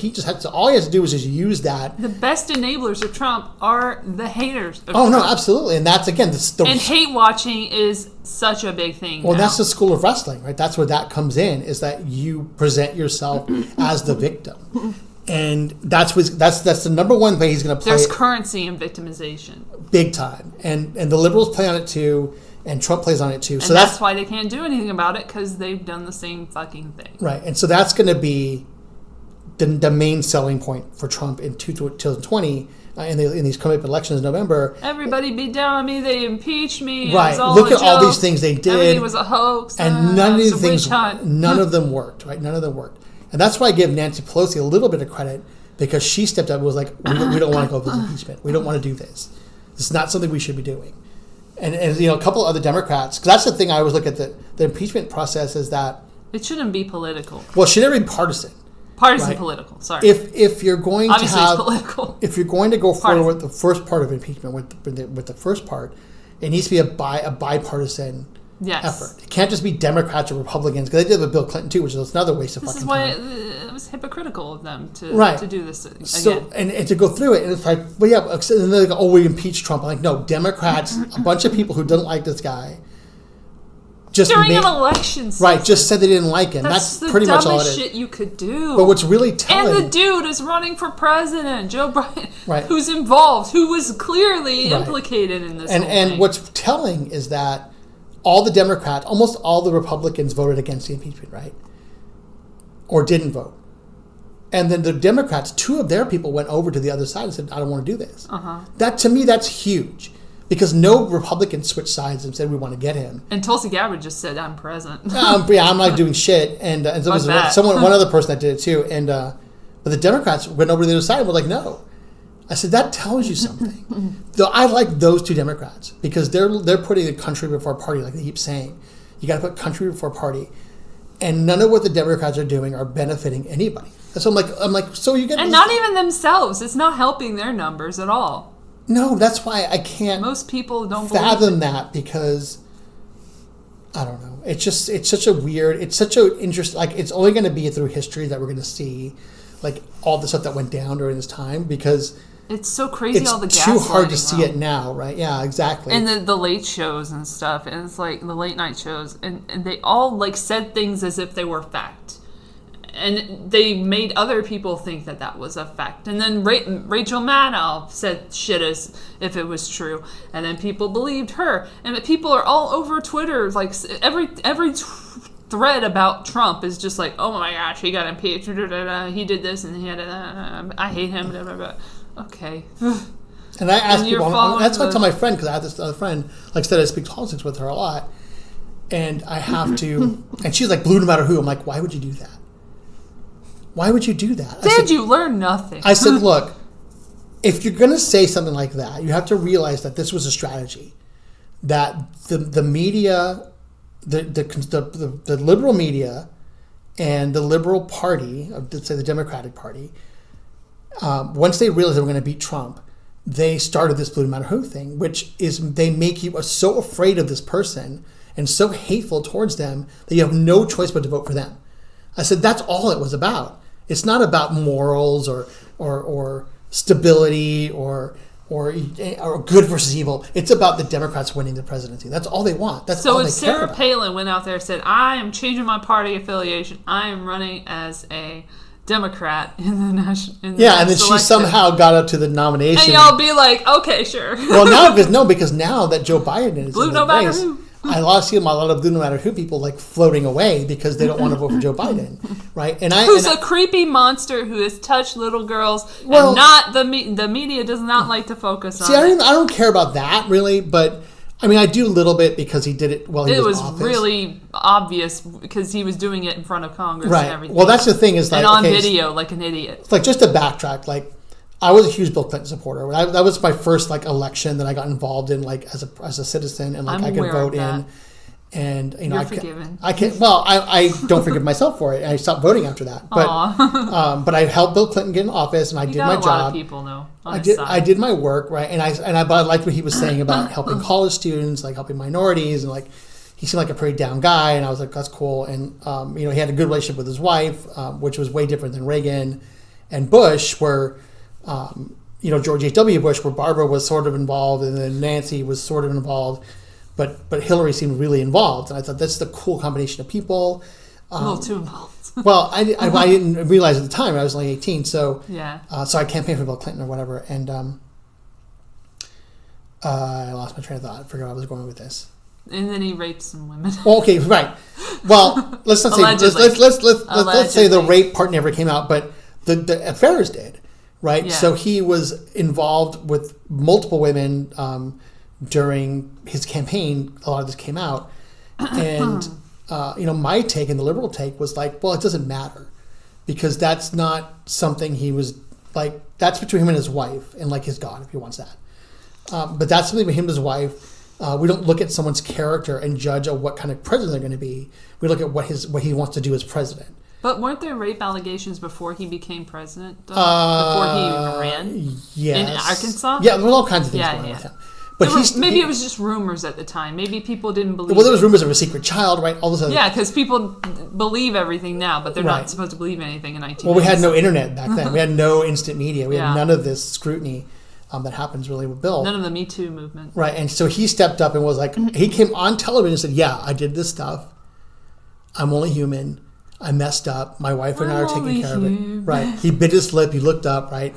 all he has to do is just use that. The best enablers of Trump are the haters of Trump. Oh, no, absolutely. And that's, again, and hate watching is such a big thing. Well, that's the school of wrestling, right? That's where that comes in, is that you present yourself as the victim. And that's the number one way he's going to play. There's currency in victimization. Big time. And the liberals play on it too. And Trump plays on it too. So that's why they can't do anything about it, because they've done the same fucking thing. Right. And so that's going to be the main selling point for Trump in 2020 in these coming up elections in November. Everybody beat down on me. They impeached me. Right. Look at all these things they did. Everything was a hox. And none of these things, none of them worked. Right. None of them worked. And that's why I give Nancy Pelosi a little bit of credit, because she stepped up and was like, we don't want to go with impeachment. We don't want to do this. This is not something we should be doing. And a couple of other Democrats, because that's the thing I always look at the impeachment process, is that it shouldn't be political. Well, it shouldn't be partisan. Partisan, right? Political. Sorry. If you're going obviously to have, it's political. If you're going to go forward with the first part of impeachment, with the first part, it needs to be a bipartisan effort. It can't just be Democrats or Republicans, because they did with Bill Clinton too, which is another waste of fucking time. This is why it was hypocritical of them to do this again. So, and to go through it, and it's like, well, yeah, and then they go, we impeach Trump. I'm like, no, Democrats, a bunch of people who didn't like this guy, just during an election season. Right, just said they didn't like him. That's pretty much all it is. The dumbest shit you could do. But what's really telling... And the dude is running for president, Joe Biden, right. who's involved, who was clearly implicated in this whole thing. And what's telling is that all the Democrats, almost all the Republicans voted against the impeachment, right? Or didn't vote. And then the Democrats, 2 of their people went over to the other side and said, I don't want to do this. That, to me, that's huge. Because no Republican switched sides and said we want to get him. And Tulsi Gabbard just said, "I'm present." I'm not doing shit. And so was one other person that did it too. And but the Democrats went over to the other side and were like, "No." I said that tells you something. Though I like those 2 Democrats because they're putting the country before party, like they keep saying. You got to put country before party, and none of what the Democrats are doing are benefiting anybody. So I'm like, so you get and not even themselves. It's not helping their numbers at all. No, that's why I can't. Most people don't fathom that because I don't know. It's such a weird. It's such a interest. Like it's only going to be through history that we're going to see, like all the stuff that went down during this time because it's so crazy. It's all the too hard to see it now, right? Yeah, exactly. And the late shows and stuff, and it's like the late night shows, and they all like said things as if they were fact. And they made other people think that was a fact. And then Rachel Maddow said shit as if it was true. And then people believed her. And people are all over Twitter. Like every thread about Trump is just like, oh my gosh, he got impeached. He did this and he had I hate him. Blah, blah, blah. Okay. And I asked people, that's what I tell my friend, because I have this other friend, like I said, I speak politics with her a lot. And I have to, and she's like, blue no matter who. I'm like, why would you do that? Why would you do that? You learn nothing? I said, look, if you're going to say something like that, you have to realize that this was a strategy. That the media, the liberal media, and the liberal party, let's say the Democratic Party, once they realized they were going to beat Trump, they started this blue no matter who thing, which is they make you so afraid of this person and so hateful towards them that you have no choice but to vote for them. I said that's all it was about. It's not about morals or stability or good versus evil. It's about the Democrats winning the presidency. That's all they want. That's all they care about. So if Sarah Palin went out there and said, I am changing my party affiliation, I am running as a Democrat in the national and then she somehow got up to the nomination. And y'all be like, okay, sure. Well, because now that Joe Biden is blue in no the matter race, who. I see a lot of blue no matter who people like floating away because they don't want to vote for Joe Biden, right? Who's a creepy monster who has touched little girls, and not the media does not like to focus on. See, I don't care about that really, but I mean I do a little bit because he did it while he was in office. It was really obvious because he was doing it in front of Congress and everything. Well, that's the thing is like and on video like an idiot. Like just to backtrack, like. I was a huge Bill Clinton supporter. That was my first like election that I got involved in, like as a citizen, and like I could vote in. And you know, I can't. Well, I don't forgive myself for it. I stopped voting after that. But but I helped Bill Clinton get in office, and I did my job. A lot of people know. I did my work right, but I liked what he was saying about helping college students, like helping minorities, and like he seemed like a pretty down guy, and I was like, that's cool. And you know, he had a good relationship with his wife, which was way different than Reagan and Bush, where. You know, George H.W. Bush, where Barbara was sort of involved and then Nancy was sort of involved, but Hillary seemed really involved. And I thought that's the cool combination of people. A little too involved. Well, I didn't realize at the time. I was only 18, so yeah. So I campaigned for Bill Clinton or whatever, and I lost my train of thought. I forgot where I was going with this. And then he raped some women. Well, okay, right. Well, let's not say let's say the rape part never came out, but the affairs did. Right, yeah. So he was involved with multiple women during his campaign. A lot of this came out, and you know, my take and the liberal take was like, well, it doesn't matter because that's not something he was like. That's between him and his wife, and like his God, if he wants that. But that's something between him and his wife. We don't look at someone's character and judge what kind of president they're going to be. We look at what he wants to do as president. But weren't there rape allegations before he became president? Before he even ran? Yes. In Arkansas? Yeah, there were all kinds of things going on with him. But maybe it was just rumors at the time. Maybe people didn't believe there was rumors of a secret child, right? All this other. Yeah, because people believe everything now, but they're not supposed to believe anything in 1990s. Well, we had no internet back then. We had no instant media. We had none of this scrutiny. that happens really with Bill. None of the Me Too movement. Right, and so he stepped up and was like, he came on television and said, yeah, I did this stuff. I'm only human. I messed up. My wife and I are taking care of it. Right. He bit his lip. He looked up, right?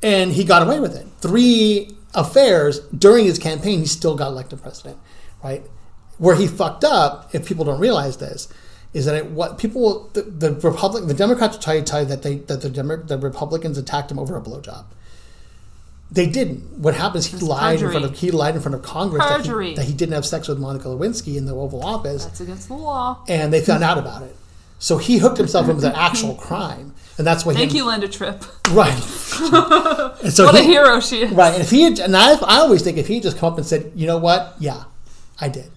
And he got away with it. 3 affairs during his campaign, he still got elected president, right? Where he fucked up, if people don't realize this, is that the Democrats will tell you that the Republicans attacked him over a blowjob. They didn't. What happens? He lied in front of Congress that he didn't have sex with Monica Lewinsky in the Oval Office. That's against the law. And they found out about it. So he hooked himself up with an actual crime, and that's why. Thank you, Linda Tripp. Right. And so what a hero she is. Right, and I always think if he had just come up and said, you know what, yeah, I did.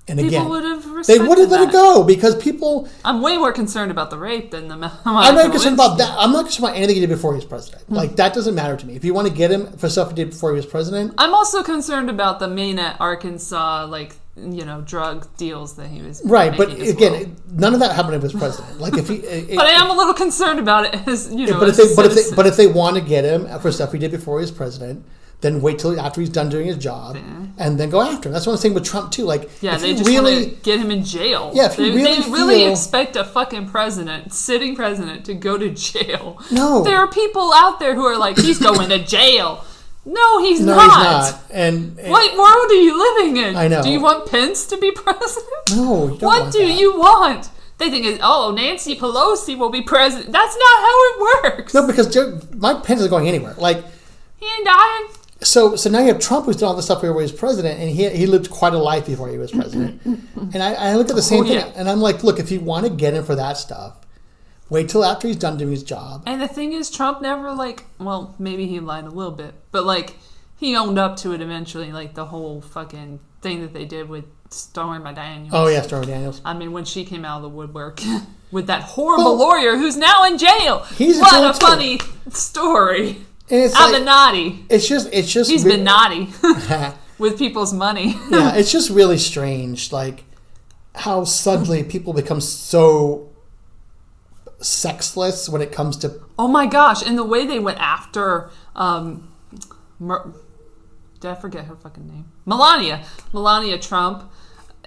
And people again, would have they would have let it go because people. I'm way more concerned about the rape than the. I'm not concerned about that. I'm not concerned about anything he did before he was president. Like that doesn't matter to me. If you want to get him for stuff he did before he was president, I'm also concerned about the Mainet, Arkansas, drug deals that he was. Right, but again, none of that happened if he was president. Like if he. But I am a little concerned about it as But if they want to get him for stuff he did before he was president. Then wait till after he's done doing his job, and then go after him. That's what I'm saying with Trump too. Like, they just want to get him in jail. Yeah, they really expect a fucking sitting president, to go to jail. No, there are people out there who are like, he's going to jail. No, he's not. He's not. And what world are you living in? I know. Do you want Pence to be president? No, you don't what do you want? They think, Nancy Pelosi will be president. That's not how it works. No, because Mike Pence isn't going anywhere. Like, he ain't dying. So now you have Trump who's done all this stuff before he was president, and he lived quite a life before he was president. And I look at the same thing, and I'm like, look, if you want to get him for that stuff, wait till after he's done doing his job. And the thing is, Trump never maybe he lied a little bit, but he owned up to it eventually, the whole fucking thing that they did with Stormy Daniels. Oh yeah, Stormy Daniels. I mean, when she came out of the woodwork with that horrible lawyer who's now in jail. What a funny story. And it's I've been naughty. It's just. He's been naughty with people's money. Yeah, it's just really strange, how suddenly people become so sexless when it comes to. Oh my gosh! And the way they went after, did I forget her fucking name? Melania Trump.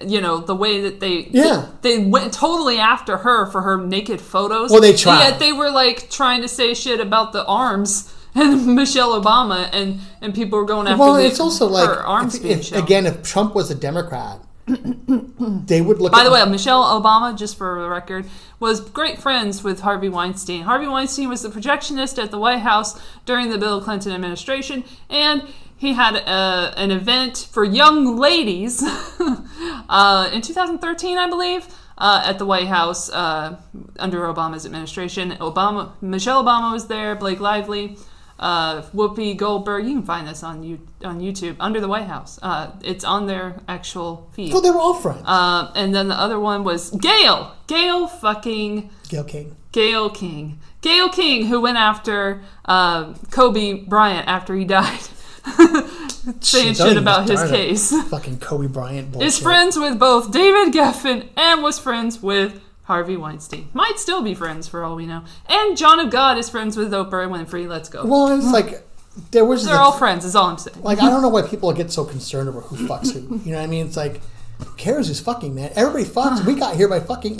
The way that they went totally after her for her naked photos. Well, they tried. Yet they were trying to say shit about the arms. And Michelle Obama and people were going after it's also her arms being shown. Again, if Trump was a Democrat, they would look By the way, Michelle Obama, just for the record, was great friends with Harvey Weinstein. Harvey Weinstein was the projectionist at the White House during the Bill Clinton administration, and he had an event for young ladies in 2013, I believe, at the White House under Obama's administration. Michelle Obama was there, Blake Lively, Whoopi Goldberg. You can find this on YouTube under the White House. It's on their actual feed. Oh, they were all friends. And then the other one was Gail King. Gail King, who went after Kobe Bryant after he died. Saying shit about his case. Fucking Kobe Bryant bullshit. Is friends with both David Geffen and was friends with Harvey Weinstein. Might still be friends for all we know. And John of God is friends with Oprah Winfrey. Let's go. Well, it's they're all friends, is all I'm saying. I don't know why people get so concerned over who fucks who. You know what I mean? It's who cares who's fucking, man? Everybody fucks. We got here by fucking.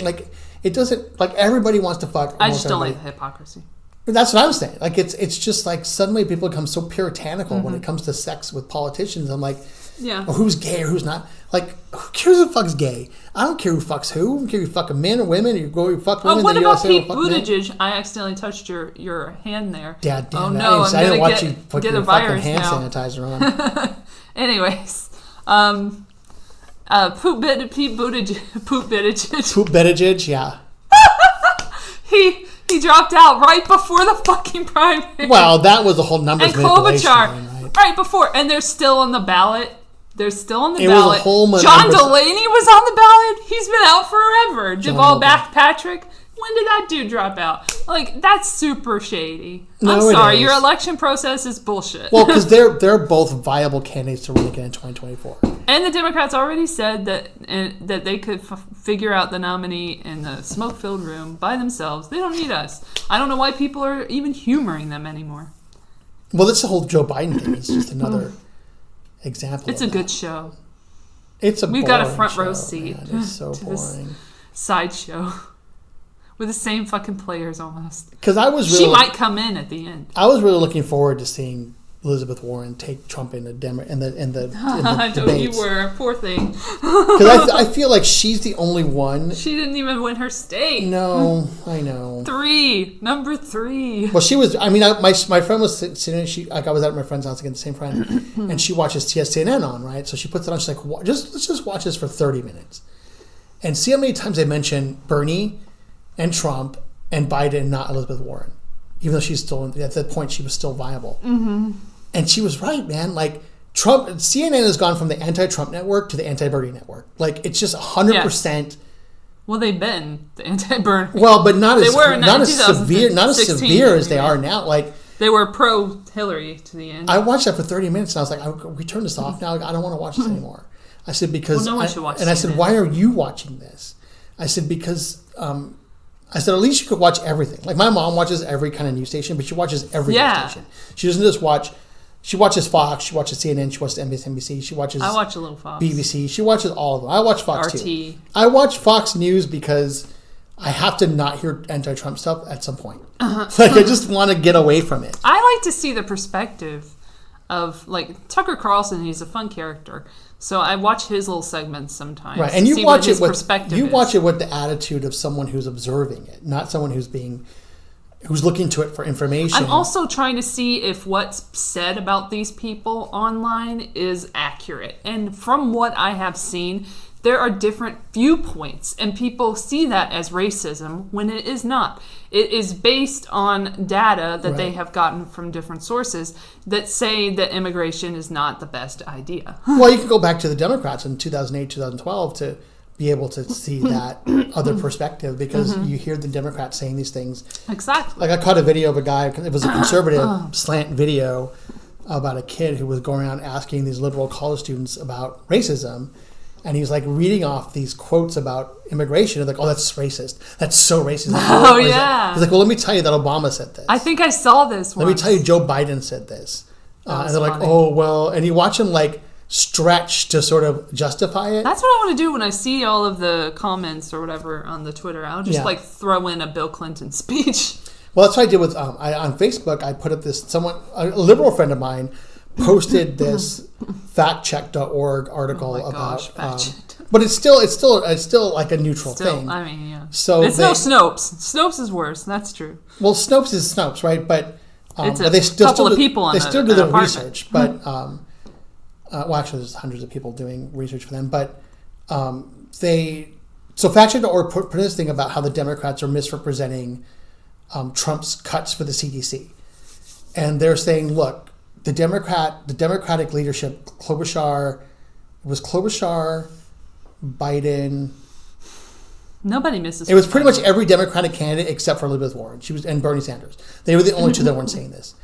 It doesn't, everybody wants to fuck. I just don't like the hypocrisy. That's what I'm saying. It's just suddenly people become so puritanical when it comes to sex with politicians. I'm like, yeah. Or who's gay or who's not. Who cares who fucks gay? I don't care who fucks who. I don't care if you fuck men or women, or you go fuck women. Oh, what about Pete Buttigieg? I accidentally touched your hand there. Dad, damn oh it. No, I didn't watch you put your fucking hand now. sanitizer on. Anyways, Pete Buttigieg, yeah. He dropped out right before the fucking primary. Well, that was a whole numbers manipulation. And Klobuchar, right before, and they're still on the ballot. They're still on the ballot. Was a whole John Delaney was on the ballot. He's been out forever. Deval Patrick. When did that dude drop out? That's super shady. I'm sorry. Your election process is bullshit. Well, because they're both viable candidates to run again in 2024. And the Democrats already said that they could figure out the nominee in the smoke-filled room by themselves. They don't need us. I don't know why people are even humoring them anymore. Well, this whole Joe Biden thing is just another example. It's a good show. We've got a front row seat. Man. It's so boring. Sideshow. With the same fucking players almost. Because she might come in at the end. I was really looking forward to seeing Elizabeth Warren take Trump in the I know debates. you were. Poor thing. Because I feel like she's the only one. She didn't even win her state. No, I know. Number 3. Well, she was. I mean, my friend was sitting. I was at my friend's house again, the same friend, and she watches CNN on, right? So she puts it on. She's like, let's just watch this for 30 minutes, and see how many times they mention Bernie, and Trump, and Biden, not Elizabeth Warren, even though she's still at that point she was still viable. Mm-hmm. And she was right, man. Like CNN has gone from the anti-Trump network to the anti-Bernie network. Like it's just 100%. Well, they've been the anti-Bernie. Well, but not as severe as they are now. Like they were pro Hillary to the end. I watched that for 30 minutes, and I was like, we turn this off now. I don't want to watch this anymore. I said because no one should watch. And I said, why are you watching this? I said because. I said, at least you could watch everything. Like, my mom watches every kind of news station, but she watches every news station. She doesn't just watch... She watches Fox, she watches CNN, she watches MSNBC, she watches... I watch a little Fox. BBC, she watches all of them. I watch Fox, RT. too. I watch Fox News because I have to not hear anti-Trump stuff at some point. Like, I just want to get away from it. I like to see the perspective of, like, Tucker Carlson. He's a fun character. So I watch his little segments sometimes. Right, and you watch it with watch it with the attitude of someone who's observing it, not someone who's looking to it for information. I'm also trying to see if what's said about these people online is accurate. And from what I have seen, there are different viewpoints, and people see that as racism when it is not. It is based on data that they have gotten from different sources that say that immigration is not the best idea. Well, you can go back to the Democrats in 2008, 2012 to be able to see that other perspective, because you hear the Democrats saying these things. Exactly. Like I caught a video of a guy, it was a conservative slant video about a kid who was going around asking these liberal college students about racism. And he was like reading off these quotes about immigration. Like, oh, that's racist. That's so racist. Like, oh, yeah. He's like, well, let me tell you that Obama said this. I think I saw this one. Let me tell you Joe Biden said this. And they're like, oh, well. And you watch him like stretch to sort of justify it. That's what I want to do when I see all of the comments or whatever on the Twitter. I'll just like throw in a Bill Clinton speech. Well, that's what I did with, on Facebook, I put up this, a liberal friend of mine posted this factcheck.org article about, but it's still like a neutral thing. I mean, yeah. So it's no Snopes. Snopes is worse. That's true. Well, Snopes is Snopes, right? But it's but they still couple of people on they still do the apartment. research, but well, actually, there's hundreds of people doing research for them, but so factcheck.org put this thing about how the Democrats are misrepresenting Trump's cuts for the CDC, and they're saying, look. The Democratic leadership, Klobuchar, Biden. Nobody misses. It was pretty much every Democratic candidate except for Elizabeth Warren. And Bernie Sanders. They were the only two that weren't saying this,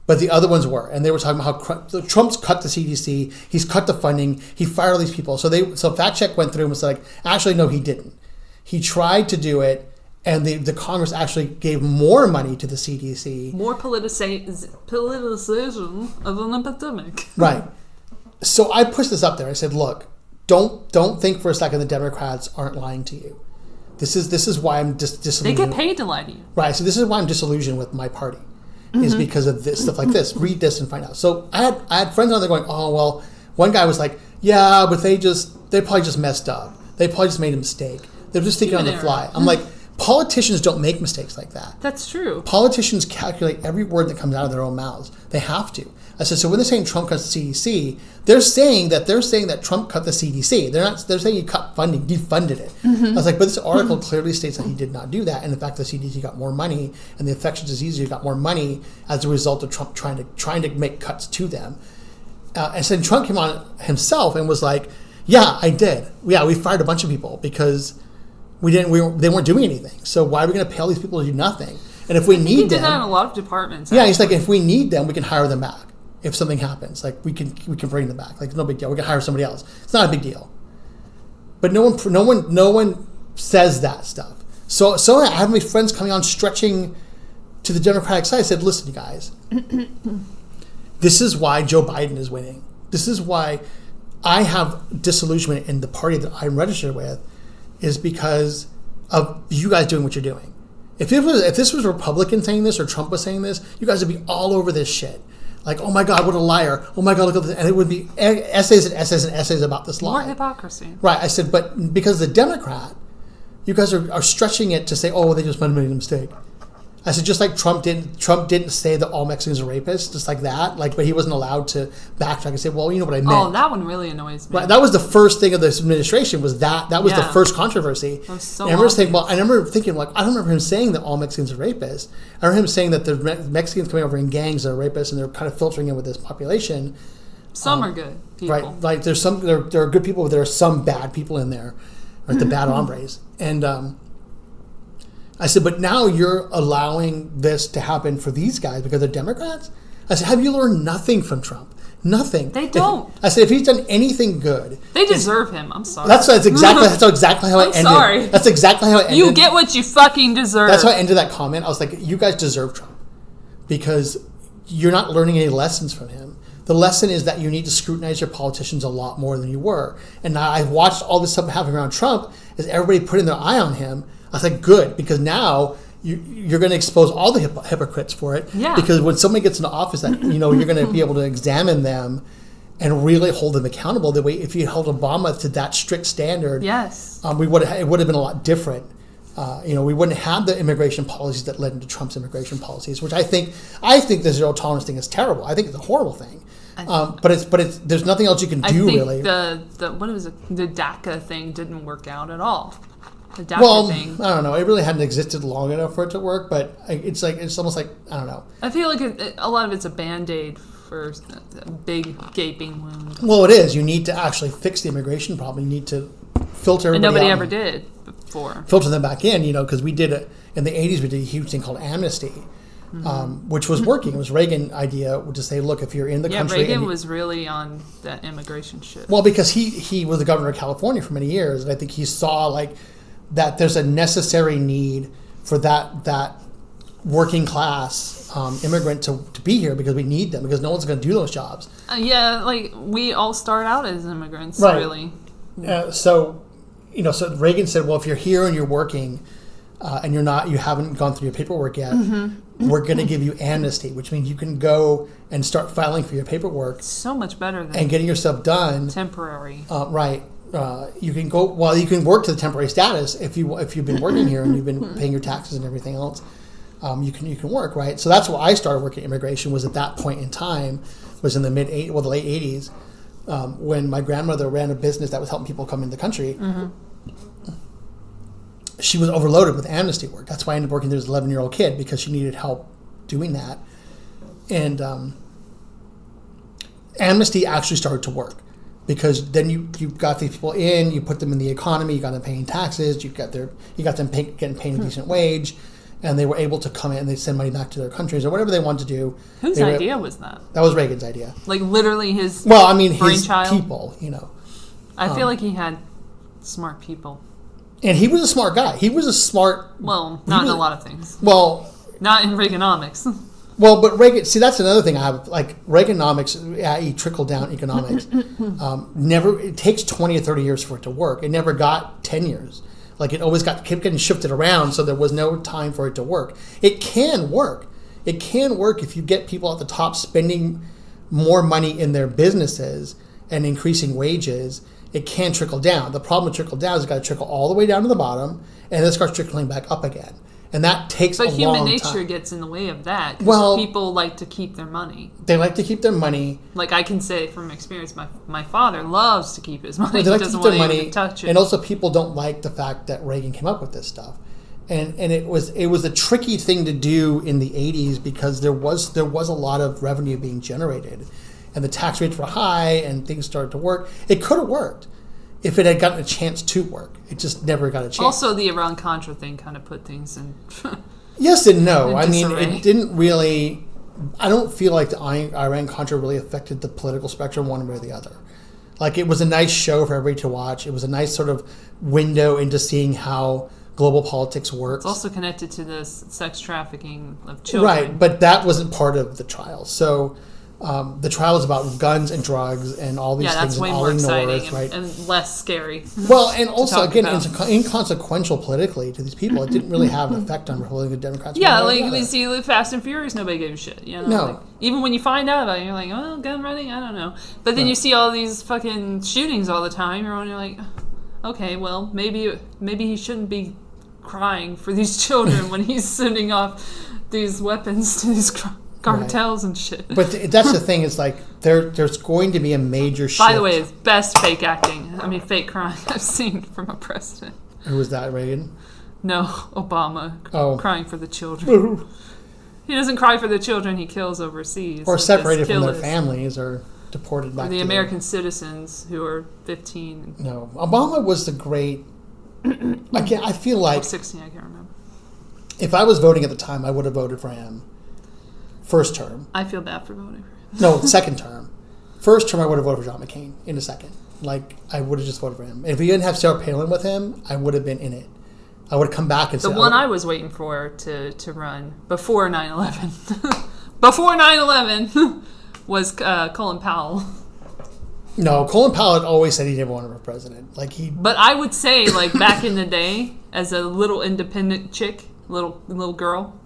but the other ones were, and they were talking about how Trump's cut the CDC, he's cut the funding, he fired all these people. So Fact Check went through and was like, actually, no, he didn't. He tried to do it. And the Congress actually gave more money to the CDC. More politicization of an epidemic. Right. So I pushed this up there. I said, look, don't think for a second the Democrats aren't lying to you. This is why I'm disillusioned. They get paid to lie to you. Right. So this is why I'm disillusioned with my party. Is because of this stuff like this. Read this and find out. So I had friends on there going, oh, well, one guy was like, yeah, but they probably just messed up. They probably just made a mistake. They're just thinking on the fly. I'm like, politicians don't make mistakes like that. That's true. Politicians calculate every word that comes out of their own mouths. They have to. I said, so when they're saying Trump cuts the CDC, they're saying that Trump cut the CDC. They're saying he cut funding, defunded it. I was like, but this article clearly states that he did not do that. And in fact, the CDC got more money, and the infectious diseases got more money as a result of Trump trying to make cuts to them. And so Trump came on himself and was like, yeah, I did. Yeah, we fired a bunch of people because they weren't doing anything. So why are we going to pay all these people to do nothing? And if we need them, he did that in a lot of departments. Yeah, he's like, if we need them, we can hire them back. If something happens, like we can bring them back. Like no big deal. We can hire somebody else. It's not a big deal. But no one says that stuff. So I have my friends coming on stretching to the Democratic side. I said, listen, you guys, This is why Joe Biden is winning. This is why I have disillusionment in the party that I'm registered with, is because of you guys doing what you're doing. If this was Republicans saying this or Trump was saying this, you guys would be all over this shit. Like, oh my God, what a liar. Oh my God, look at this. And it would be essays and essays and essays about this lie. More hypocrisy. Right. I said, but because the Democrat, you guys are stretching it to say, oh, they just might have made a mistake. I said, just like Trump didn't say that all Mexicans are rapists, just like that. Like, but he wasn't allowed to backtrack and say, well, you know what I meant. Oh, that one really annoys me. Right. That was the first thing of this administration, was that was the first controversy. That was so and I remember thinking, like, I don't remember him saying that all Mexicans are rapists. I remember him saying that the Mexicans coming over in gangs are rapists, and they're kind of filtering in with this population. Some are good people. Right. Like, there are good people, but there are some bad people in there, right? The bad hombres. And I said, but now you're allowing this to happen for these guys because they're Democrats? I said, have you learned nothing from Trump? Nothing. They don't. I said, if he's done anything good, they deserve him. I'm sorry. That's exactly how it ended. Sorry. That's exactly how it ended. You get what you fucking deserve. That's how I ended that comment. I was like, you guys deserve Trump because you're not learning any lessons from him. The lesson is that you need to scrutinize your politicians a lot more than you were. And now I've watched all this stuff happening around Trump as everybody putting their eye on him. I was like, good, because now you're going to expose all the hypocrites for it. Yeah. Because when somebody gets into office, that you're going to be able to examine them and really hold them accountable. The way if you held Obama to that strict standard, yes, it would have been a lot different. We wouldn't have the immigration policies that led into Trump's immigration policies, which I think the zero tolerance thing is terrible. I think it's a horrible thing. But it's there's nothing else you can do really. The what was it? The DACA thing didn't work out at all. The DACA thing. I don't know. It really hadn't existed long enough for it to work, but it's almost like, I don't know. I feel like a lot of it's a Band-Aid for a big gaping wound. Well, it is. You need to actually fix the immigration problem. You need to filter everybody and nobody out ever did before. Filter them back in, because we did it in the 80s. We did a huge thing called amnesty, which was working. It was Reagan's idea to say, look, if you're in the country. Yeah, Reagan was really on that immigration shit. Well, because he was the governor of California for many years, and I think he saw that there's a necessary need for that working class immigrant to be here, because we need them, because no one's going to do those jobs. We all start out as immigrants, right. Really. So Reagan said, well, if you're here and you're working and you haven't gone through your paperwork yet, we're going to give you amnesty, which means you can go and start filing for your paperwork. So much better than and getting yourself done. Temporary. Right. You can go. Well, you can work to the temporary status if you've been working here and you've been paying your taxes and everything else. You can work, right? So that's why I started working immigration. Was at that point in time, was in the late 80s, when my grandmother ran a business that was helping people come into the country. Mm-hmm. She was overloaded with amnesty work. That's why I ended up working there as an 11-year-old kid, because she needed help doing that. And amnesty actually started to work. Because then you got these people in, you put them in the economy, you got them paying taxes, you got them getting paid a decent wage, and they were able to come in and they send money back to their countries or whatever they wanted to do. Whose idea was that? That was Reagan's idea. Like literally his brainchild? His people, I feel like he had smart people. And he was a smart guy. He was a smart... Well, not in a lot of things. Well... Not in Reaganomics. Well, but Reagan, see, that's another thing I have. Like, Reaganomics, i.e. trickle-down economics, it takes 20 or 30 years for it to work. It never got 10 years. Like, it always kept getting shifted around, so there was no time for it to work. It can work. It can work if you get people at the top spending more money in their businesses and increasing wages. It can trickle down. The problem with trickle down is it's got to trickle all the way down to the bottom, and then it starts trickling back up again. And that takes a long time. But human nature gets in the way of that. Because people like to keep their money. They like to keep their money. Like I can say from experience, my father loves to keep his money. They like he doesn't to keep their want money, to touch it. And also people don't like the fact that Reagan came up with this stuff. And it was a tricky thing to do in the 80s because there was a lot of revenue being generated. And the tax rates were high and things started to work. It could have worked if it had gotten a chance to work. It just never got a chance. Also, the Iran-Contra thing kind of put things in... Yes and no. I mean, disarray. it didn't really... I don't feel like the Iran-Contra really affected the political spectrum one way or the other. Like, it was a nice show for everybody to watch. It was a nice sort of window into seeing how global politics works. It's also connected to the sex trafficking of children. Right, but that wasn't part of the trial. So the trial is about guns and drugs and all these things. That's way and all more exciting ignores, right? and less scary. Well, and also, again, about. it's inconsequential politically to these people. It didn't really have an effect on Republicans and Democrats. Yeah, like we see Fast and Furious, nobody gave a shit. You know? No. Like, even when you find out about it, you're like, oh, gun running? I don't know. But then you see all these fucking shootings all the time, you're like, okay, well, maybe he shouldn't be crying for these children when he's sending off these weapons to these cartels and shit. But that's the thing, is like there's going to be a major shift. By the way, it's best fake fake crime I've seen from a president. Who was that, Reagan? No, Obama. Crying for the children. Ooh. He doesn't cry for the children he kills overseas. Or separated from their families or deported back or the American citizens who are 15. No. Obama was the great... I feel like... Or 16, I can't remember. If I was voting at the time, I would have voted for him. First term. I feel bad for voting for him. No, second term. First term, I would have voted for John McCain in a second. Like, I would have just voted for him. If we didn't have Sarah Palin with him, I would have been in it. I would have come back and said... The one I was waiting for to run before 9/11. Before 9/11 was Colin Powell. No, Colin Powell had always said he didn't want to be president. But I would say, like, back in the day, as a little independent chick, little girl,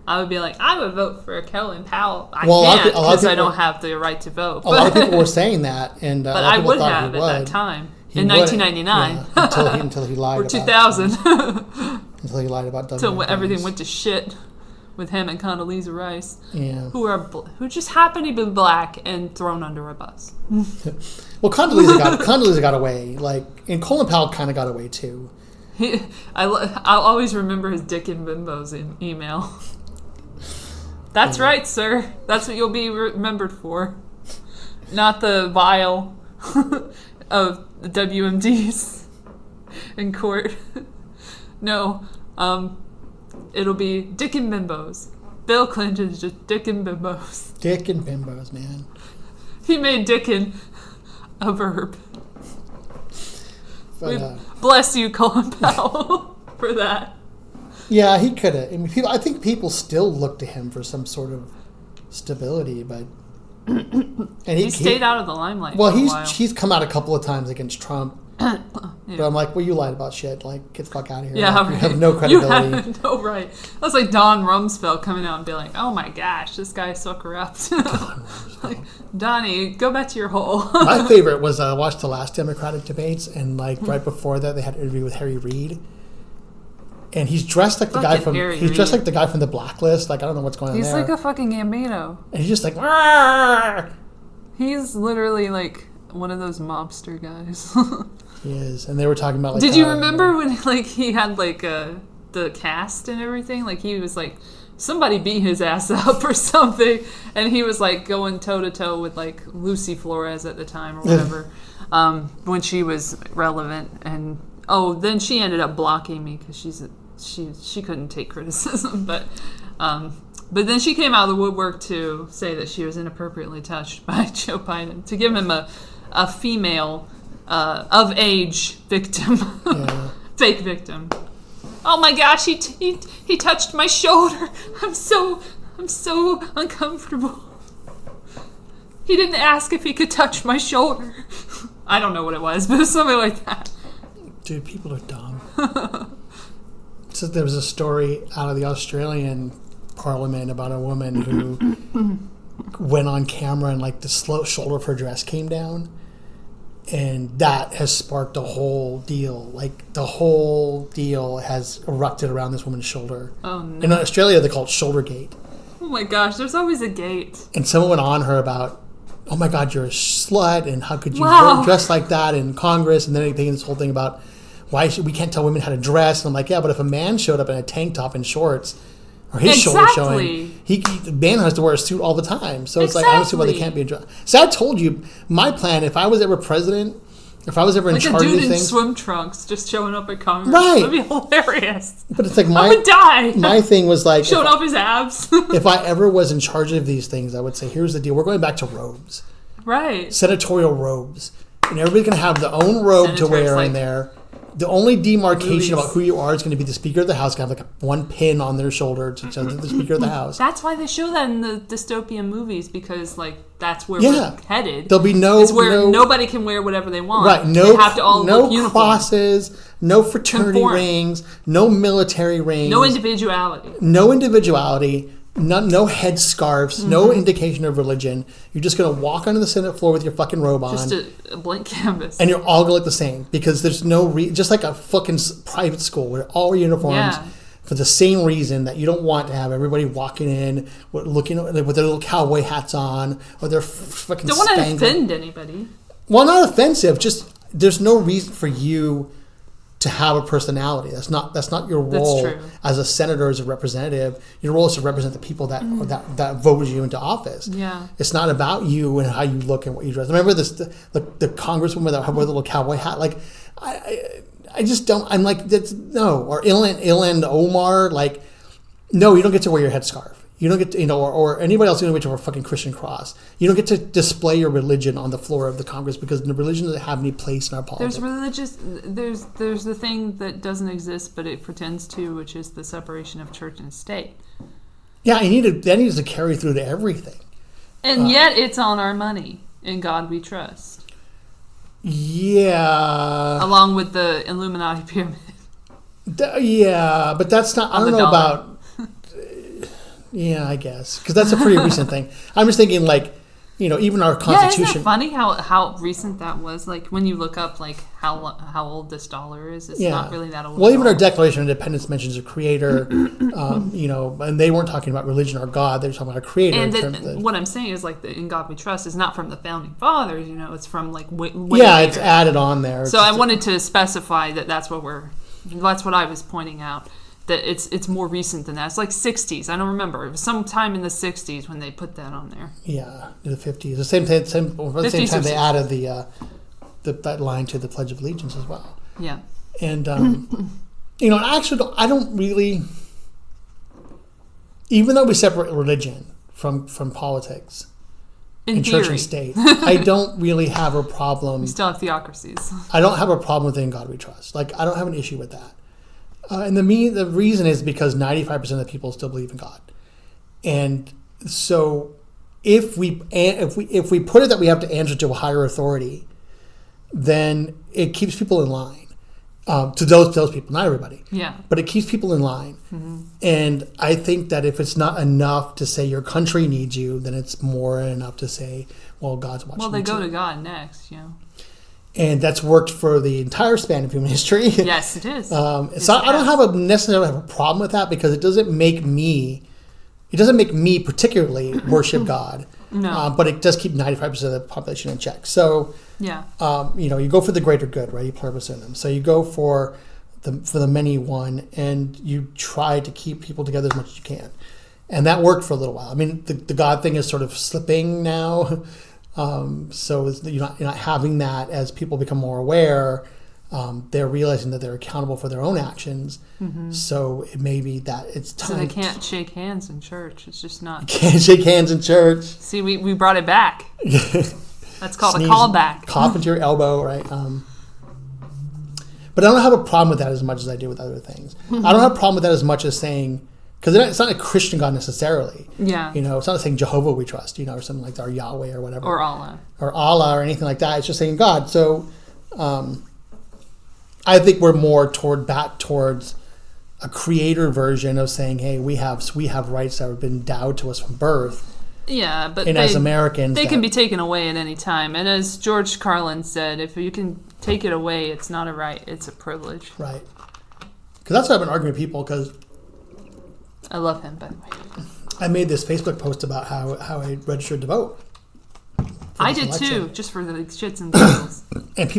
I would be like, I would vote for Colin Powell. I can't because I don't have the right to vote. A lot of people were saying that, and but I would have at that time in 1999 until he lied. Or 2000. Until he lied about until everything went to shit with him and Condoleezza Rice. Yeah. Who just happened to be black and thrown under a bus. Well, Condoleezza got away. And Colin Powell kind of got away too. I'll always remember his Dick and Bimbo's email. That's right, sir. That's what you'll be remembered for. Not the vial of the WMDs in court. No, it'll be Dick and Bimbos. Bill Clinton's just Dick and Bimbos. Dick and Bimbos, man. He made Dickin' a verb. But, bless you, Colin Powell, for that. Yeah, he could have. I think people still look to him for some sort of stability, but he stayed out of the limelight. Well, for a while. he's come out a couple of times against Trump. Yeah. But I'm like, well, you lied about shit. Like, get the fuck out of here. Yeah, right. You have no credibility. You have no right. That's like Don Rumsfeld coming out and being like, oh my gosh, this guy's so corrupt. Like, Donnie, go back to your hole. My favorite was I watched the last Democratic debates, and right before that, they had an interview with Harry Reid. And he's dressed like the guy from the Blacklist. Like, I don't know what's going on there. He's like a fucking Gambino. And he's just like, Arr! He's literally like one of those mobster guys. He is. And they were talking about Did you remember when he had the cast and everything? Like, he was like, somebody beat his ass up or something, and he was like going toe to toe with like Lucy Flores at the time or whatever, when she was relevant. And then she ended up blocking me because she couldn't take criticism, but then she came out of the woodwork to say that she was inappropriately touched by Joe Biden, to give him a female of age victim, fake victim. Oh my gosh, he touched my shoulder. I'm so uncomfortable. He didn't ask if he could touch my shoulder. I don't know what it was, but it was something like that. Dude, people are dumb. So there was a story out of the Australian Parliament about a woman who went on camera and like the shoulder of her dress came down. And that has sparked a whole deal. Like, the whole deal has erupted around this woman's shoulder. Oh, no. In Australia, they call it Shouldergate. Oh, my gosh. There's always a gate. And someone went on her about, oh, my God, you're a slut, and how could you dress like that in Congress? And then they think this whole thing about we can't tell women how to dress. And I'm like, yeah, but if a man showed up in a tank top and shorts, or his shoulder showing, the man has to wear a suit all the time. So it's like, I don't see why they can't be a dress. So I told you, my plan, if I was ever president, if I was ever in charge of these things. Like a dude in swim trunks just showing up at Congress. Right. That'd be hilarious. But it's like I would die. My thing was like. Showing off his abs. If I ever was in charge of these things, I would say, here's the deal. We're going back to robes. Right. Senatorial robes. And everybody's going to have their own robe to wear in there. The only demarcation about who you are is going to be the Speaker of the House. Going to have like one pin on their shoulder to show the Speaker of the House. That's why they show that in the dystopian movies, because like that's where we're headed. There'll be it's where nobody can wear whatever they want. Right. They have to all look uniform. Crosses, no fraternity rings, no military rings. No individuality. No headscarves, no indication of religion. You're just going to walk onto the Senate floor with your fucking robe on. Just a blank canvas. And you're all going to look the same, because there's no just like a fucking private school where all uniforms for the same reason that you don't want to have everybody walking in with their little cowboy hats on or their fucking don't want to offend anybody. Well, not offensive, just there's no reason for you to have a personality. That's not your role as a senator, as a representative. Your role is to represent the people that voted you into office. Yeah, it's not about you and how you look and what you dress. Remember this the congresswoman that wore the little cowboy hat. Like I just don't. I'm like that's no. Or Ilan Omar. Like no, you don't get to wear your headscarf. You don't get to, or anybody else, you don't get to wear a fucking Christian cross. You don't get to display your religion on the floor of the Congress, because the religion doesn't have any place in our politics. There's the thing that doesn't exist, but it pretends to, which is the separation of church and state. Yeah, that needs to carry through to everything. And yet it's on our money. In God we trust. Yeah. Along with the Illuminati pyramid. Yeah, but that's not, I don't know about... Yeah, I guess. Because that's a pretty recent thing. I'm just thinking, like, even our Constitution... Yeah, isn't it funny how recent that was? Like, when you look up, like, how old this dollar is, it's not really that old. Well, even our Declaration of Independence mentions a creator, and they weren't talking about religion or God. They were talking about a creator. And what I'm saying is, like, In God We Trust is not from the Founding Fathers, it's from, like, way later. It's added on there. So I wanted to specify that's what I was pointing out. That it's more recent than that. It's like 60s. I don't remember. It was sometime in the 60s when they put that on there. Yeah, in the 50s. The same time they added that line to the Pledge of Allegiance as well. Yeah. And I don't really, even though we separate religion from politics in church and state, I don't really have a problem. We still have theocracies. I don't have a problem with In God We Trust. Like, I don't have an issue with that. And the reason is because 95% of the people still believe in God, and so if we put it that we have to answer to a higher authority, then it keeps people in line. To those people, not everybody. Yeah. But it keeps people in line, and I think that if it's not enough to say your country needs you, then it's more enough to say, well, God's watching. Well, they go to God next, And that's worked for the entire span of human history. Yes, it is. So I don't necessarily have a problem with that, because it doesn't make me particularly worship God. No. But it does keep 95% of the population in check. So you go for the greater good, right? You pluribus unum. So you go for the many one, and you try to keep people together as much as you can. And that worked for a little while. I mean, the God thing is sort of slipping now. So you're not having that. As people become more aware, they're realizing that they're accountable for their own actions. So it may be that it's time. So they can't shake hands in church. It's just not. Can't shake hands in church. See, we brought it back. That's called a callback. Cough into your elbow, right? But I don't have a problem with that as much as I do with other things. I don't have a problem with that as much as saying, because it's not a Christian God necessarily. Yeah. It's not saying Jehovah we trust, or something like that, or Yahweh or whatever. Or Allah. Or anything like that. It's just saying God. So I think we're more towards a creator version of saying, hey, we have rights that have been endowed to us from birth. Yeah, but as Americans, they can be taken away at any time. And as George Carlin said, if you can take it away, it's not a right, it's a privilege. Right. Because that's what I've been arguing with people, because I love him, by the way. I made this Facebook post about how I registered to vote. I did too, just for the shits and giggles. And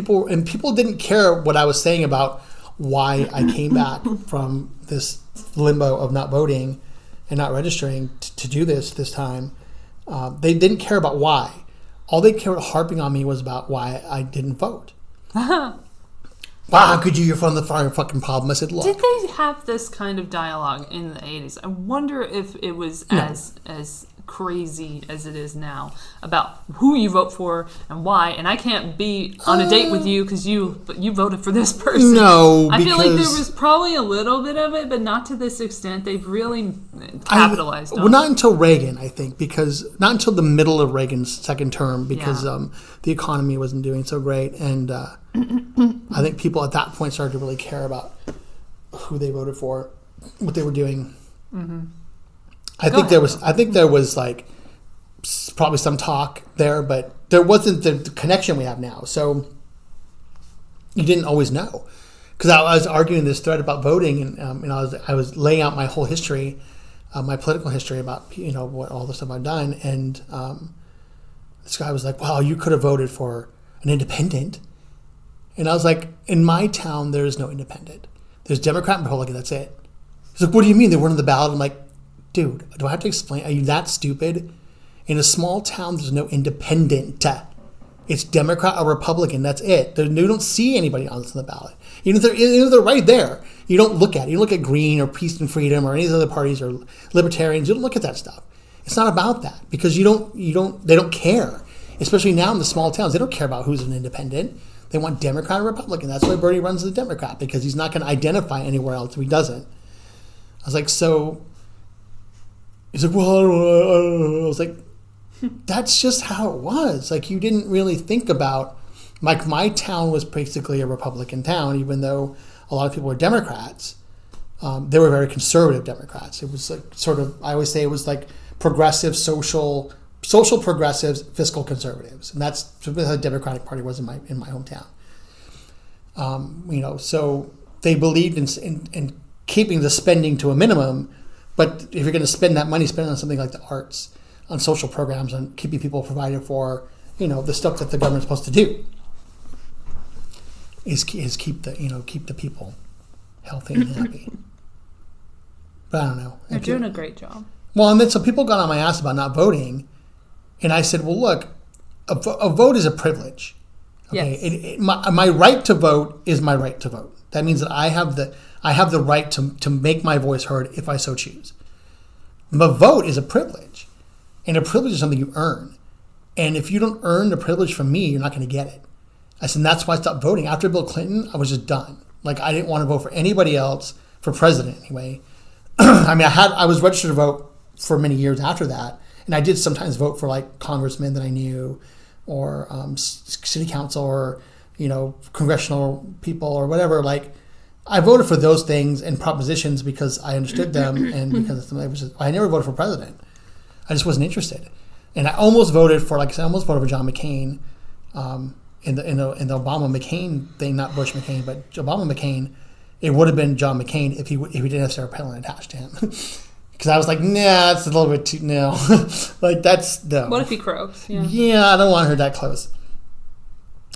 people didn't care what I was saying about why I came back from this limbo of not voting and not registering to do this time. They didn't care about why. All they cared harping on me was about why I didn't vote. Wow, how could you? You're from the fucking problem. I said, look. Did they have this kind of dialogue in the 80s? I wonder if it was as crazy as it is now about who you vote for and why. And I can't be on a date with you because you voted for this person. No, I feel like there was probably a little bit of it, but not to this extent. They've really capitalized on it. Well, not until Reagan, I think, because not until the middle of Reagan's second term, because the economy wasn't doing so great, and I think people at that point started to really care about who they voted for, what they were doing. Mm-hmm. I think there was like probably some talk there, but there wasn't the connection we have now. So you didn't always know, because I was arguing this thread about voting, and I was laying out my whole history, my political history about what all the stuff I've done, and this guy was like, "Wow, you could have voted for an independent," and I was like, "In my town, there is no independent. There's Democrat and Republican. That's it." He's like, "What do you mean they weren't on the ballot?" I'm like, dude, do I have to explain? Are you that stupid? In a small town, there's no independent. It's Democrat or Republican. That's it. You don't see anybody else on the ballot. Even if they're right there, you don't look at it. You don't look at Green or Peace and Freedom or any of the other parties or Libertarians. You don't look at that stuff. It's not about that, because they don't care. Especially now in the small towns, they don't care about who's an independent. They want Democrat or Republican. That's why Bernie runs as a Democrat, because he's not going to identify anywhere else if he doesn't. I was like, so... He's like, well, I don't know. I was like, that's just how it was. Like, you didn't really think about, like, my town was basically a Republican town, even though a lot of people were Democrats. They were very conservative Democrats. It was like sort of, I always say it was like progressive, social progressives, fiscal conservatives. And that's what the Democratic Party was in my hometown. So they believed in keeping the spending to a minimum. But if you're going to spend that money, spend it on something like the arts, on social programs, on keeping people provided for, the stuff that the government's supposed to do, is keep the people healthy and happy. But I don't know. They're doing a great job. Well, and then so people got on my ass about not voting, and I said, well, look, a vote is a privilege. Okay? Yes. My right to vote is my right to vote. That means that I have the right to make my voice heard if I so choose. But vote is a privilege. And a privilege is something you earn. And if you don't earn the privilege from me, you're not going to get it. I said, that's why I stopped voting. After Bill Clinton, I was just done. Like, I didn't want to vote for anybody else, for president anyway. I mean, I was registered to vote for many years after that. And I did sometimes vote for, like, congressmen that I knew, or city council, or, congressional people or whatever. Like, I voted for those things and propositions because I understood them, and because I never voted for president. I just wasn't interested. And I almost voted for, like I said, I almost voted for John McCain in the Obama McCain thing, not Bush McCain, but Obama McCain. It would have been John McCain if he didn't have Sarah Palin attached to him. Because I was like, nah, that's a little bit too, no. Like, that's, no. What if he croaks? Yeah, I don't want her that close.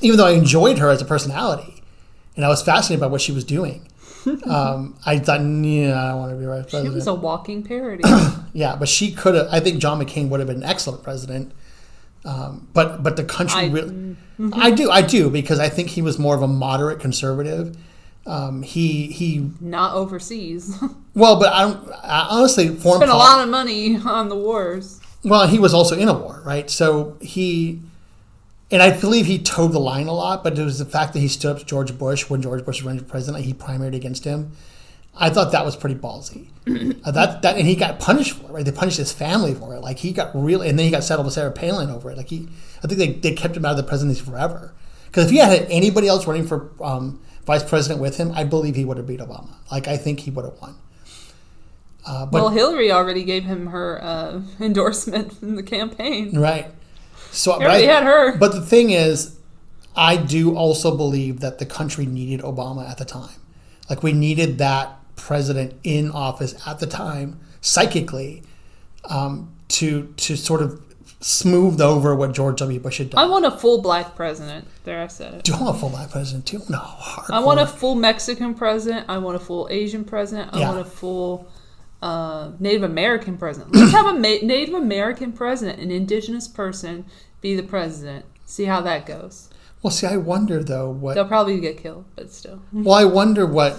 Even though I enjoyed her as a personality, and I was fascinated by what she was doing. I thought, I don't want to be vice president. She was a walking parody. Yeah, but she could have. I think John McCain would have been an excellent president. But the country really, I do, because I think he was more of a moderate conservative. He not overseas. Well, but I honestly spent a lot of money on the wars. Well, he was also in a war, right? So and I believe he towed the line a lot, but it was the fact that he stood up to George Bush when George Bush was running for president. He primaried against him. I thought that was pretty ballsy. And he got punished for it, right? They punished his family for it. Like, he got really, and then he got settled with Sarah Palin over it. Like, I think they kept him out of the presidency forever. Because if he had anybody else running for vice president with him, I believe he would have beat Obama. Like, I think he would have won. Well, Hillary already gave him her endorsement in the campaign. Right. So he already had her. But the thing is, I do also believe that the country needed Obama at the time. Like, we needed that president in office at the time, psychically, to sort of smooth over what George W. Bush had done. I want a full black president. There, I said it. Do you want a full black president too? No, hardcore. I want a full Mexican president. I want a full Asian president. I want a full Native American president. Let's have a Native American president, an indigenous person, be the president. See how that goes. Well, see, I wonder, though, what... They'll probably get killed, but still. Well, I wonder what...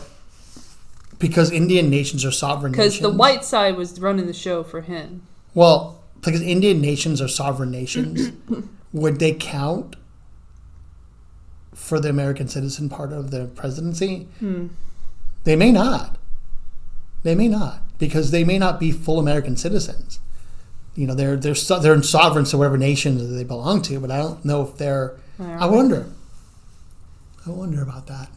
Because Indian nations are sovereign nations. Because the white side was running the show for him. Well, because Indian nations are sovereign nations, would they count for the American citizen part of the presidency? They may not. They may not, because they may not be full American citizens. You know, they're sovereign to whatever nation that they belong to, but I don't know if they're. I wonder about that.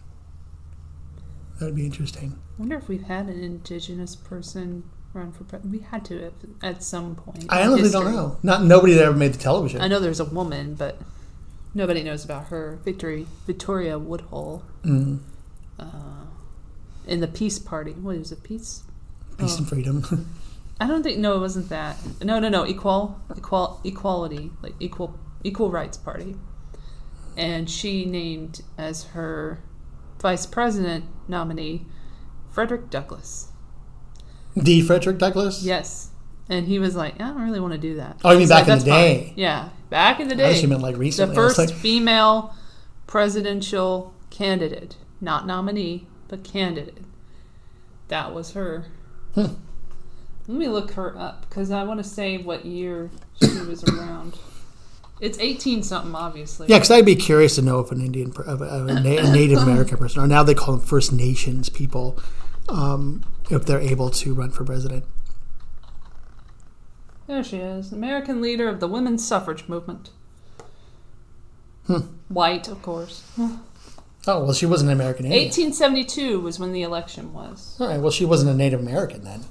That would be interesting. I wonder if we've had an indigenous person run for president. We had to at some point. I honestly don't know. Nobody that ever made the television. I know there's a woman, but nobody knows about her. Victoria Woodhull. In the Peace Party. What is it? Peace and freedom. I don't think. No, it wasn't that. No. Equality, like equal rights party. And she named as her vice president nominee Frederick Douglass. The Frederick Douglass? Yes. And he was like, I don't really want to do that. Oh, you mean back in the day? Fine. Yeah, back in the day. I actually meant like recently. The first female presidential candidate, not nominee, but candidate. That was her. Let me look her up, because I want to say what year she was around. It's 18-something, obviously. Yeah, because I'd be curious to know if an Indian, a Native American person, or now they call them First Nations people, if they're able to run for president. There she is, American leader of the women's suffrage movement. White, of course. Oh, well, she wasn't an American Indian. 1872 was when the election was. All right, well, she wasn't a Native American then.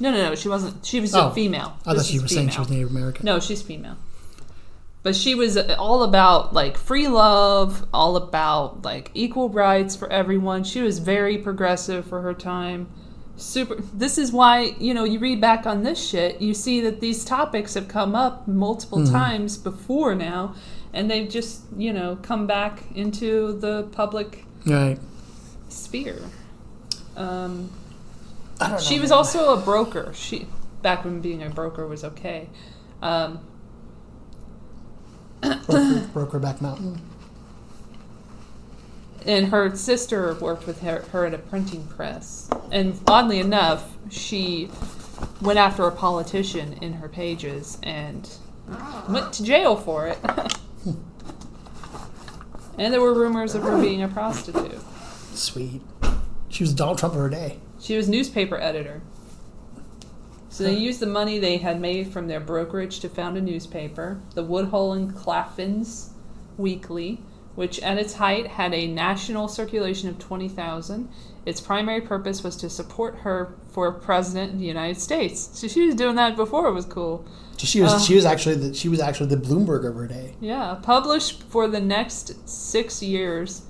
No, she wasn't. She was a female. I thought you were saying she was Native American. No, she's female. But she was all about, like, free love, all about, like, equal rights for everyone. She was very progressive for her time. This is why, you read back on this shit, you see that these topics have come up multiple times before now, and they've just, come back into the public sphere. I don't know. She was also a broker. Back when being a broker was okay. Brokerback Mountain. And her sister worked with her at a printing press. And oddly enough, she went after a politician in her pages and went to jail for it. And there were rumors of her being a prostitute. Sweet. She was Donald Trump of her day. She was newspaper editor. So they used the money they had made from their brokerage to found a newspaper, the Woodhull and Claffin's Weekly, which at its height had a national circulation of 20,000. Its primary purpose was to support her for president of the United States. So she was doing that before it was cool. So she was actually the Bloomberg of her day. Yeah, published for the next 6 years.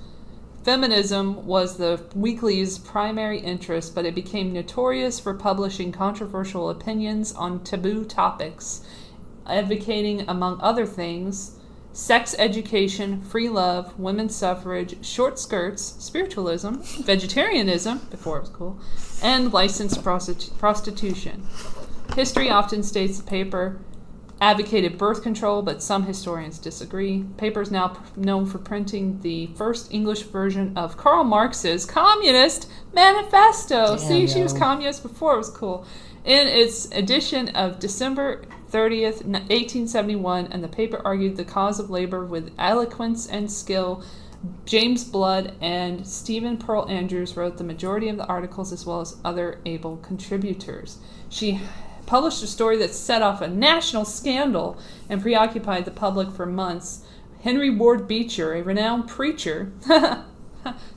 Feminism was the weekly's primary interest, but it became notorious for publishing controversial opinions on taboo topics, advocating, among other things, sex education, free love, women's suffrage, short skirts, spiritualism, vegetarianism, before it was cool, and licensed prostitution. History often states the paper advocated birth control, but some historians disagree. The paper is now known for printing the first English version of Karl Marx's Communist Manifesto. She was communist before it was cool. In its edition of December 30th, 1871, and the paper argued the cause of labor with eloquence and skill. James Blood and Stephen Pearl Andrews wrote the majority of the articles, as well as other able contributors. She published a story that set off a national scandal and preoccupied the public for months. Henry Ward Beecher, a renowned preacher,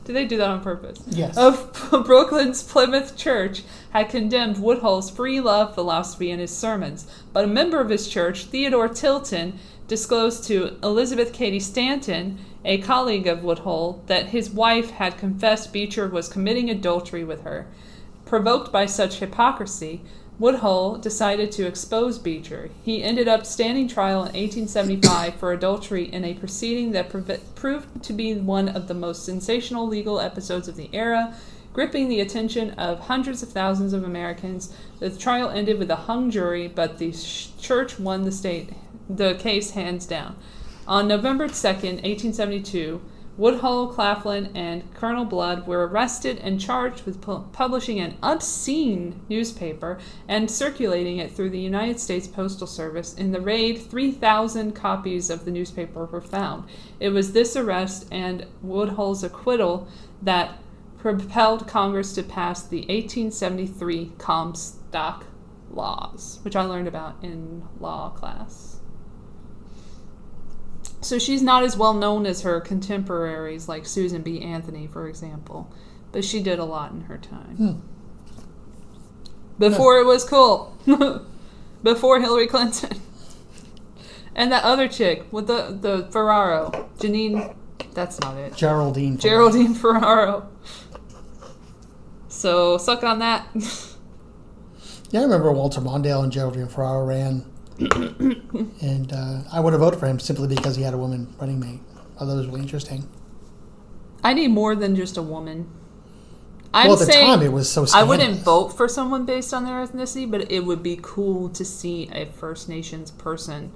did they do that on purpose? Yes. Of Brooklyn's Plymouth Church, had condemned Woodhull's free love philosophy in his sermons. But a member of his church, Theodore Tilton, disclosed to Elizabeth Cady Stanton, a colleague of Woodhull, that his wife had confessed Beecher was committing adultery with her. Provoked by such hypocrisy, Woodhull decided to expose Beecher. He ended up standing trial in 1875 for adultery in a proceeding that proved to be one of the most sensational legal episodes of the era, gripping the attention of hundreds of thousands of Americans. The trial ended with a hung jury, but the church won the case hands down. On November 2nd, 1872, Woodhull, Claflin, and Colonel Blood were arrested and charged with publishing an obscene newspaper and circulating it through the United States Postal Service. In the raid, 3,000 copies of the newspaper were found. It was this arrest and Woodhull's acquittal that propelled Congress to pass the 1873 Comstock Laws, which I learned about in law class. So she's not as well known as her contemporaries like Susan B. Anthony, for example. But she did a lot in her time. Before it was cool. Before Hillary Clinton. And that other chick with the Ferraro. Janine, that's not it. Geraldine Ferraro. So, suck on that. Yeah, I remember Walter Mondale and Geraldine Ferraro ran. And I would have voted for him simply because he had a woman running mate. I thought it was really interesting. I need more than just a woman. Well, at the time, it was so scandalous. I wouldn't vote for someone based on their ethnicity, but it would be cool to see a First Nations person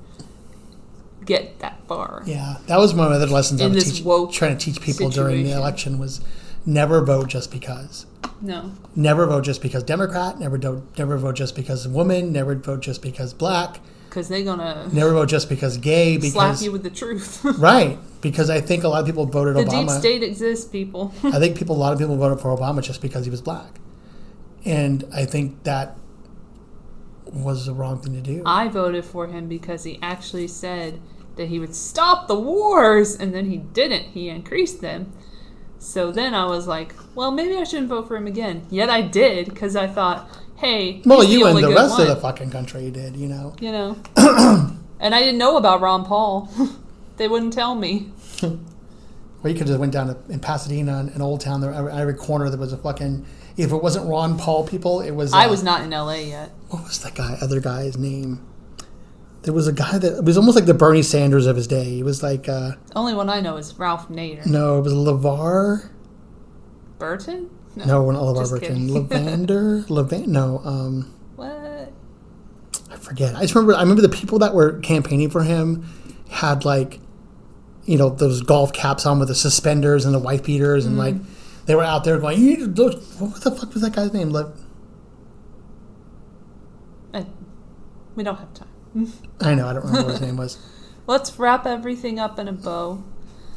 get that far. Yeah, that was one of the other lessons I was trying to teach people during the election was never vote just because. No. Never vote just because Democrat. Never vote just because woman. Never vote just because black. Because they're gonna. Never vote just because gay. Because slap you with the truth. Right. Because I think a lot of people voted Obama. The deep state exists, people. I think a lot of people voted for Obama just because he was black, and I think that was the wrong thing to do. I voted for him because he actually said that he would stop the wars, and then he didn't. He increased them. So then I was like, well, maybe I shouldn't vote for him again. Yet I did, because I thought, hey, well, you and the rest of the fucking country did, you know. You know. And I didn't know about Ron Paul. They wouldn't tell me. Or you could have went down in Pasadena, in Old Town, there, every corner there was a fucking, if it wasn't Ron Paul people, it was... I was not in L.A. yet. What was that other guy's name? There was a guy that, it was almost like the Bernie Sanders of his day. He was like... the only one I know is Ralph Nader. No, it was LeVar... Burton? No, not LeVar Burton. What? I forget. I remember the people that were campaigning for him had like, you know, those golf caps on with the suspenders and the wife beaters, and like they were out there going, "You need to look." What the fuck was that guy's name? Like, we don't have time. I know. I don't remember what his name was. Let's wrap everything up in a bow.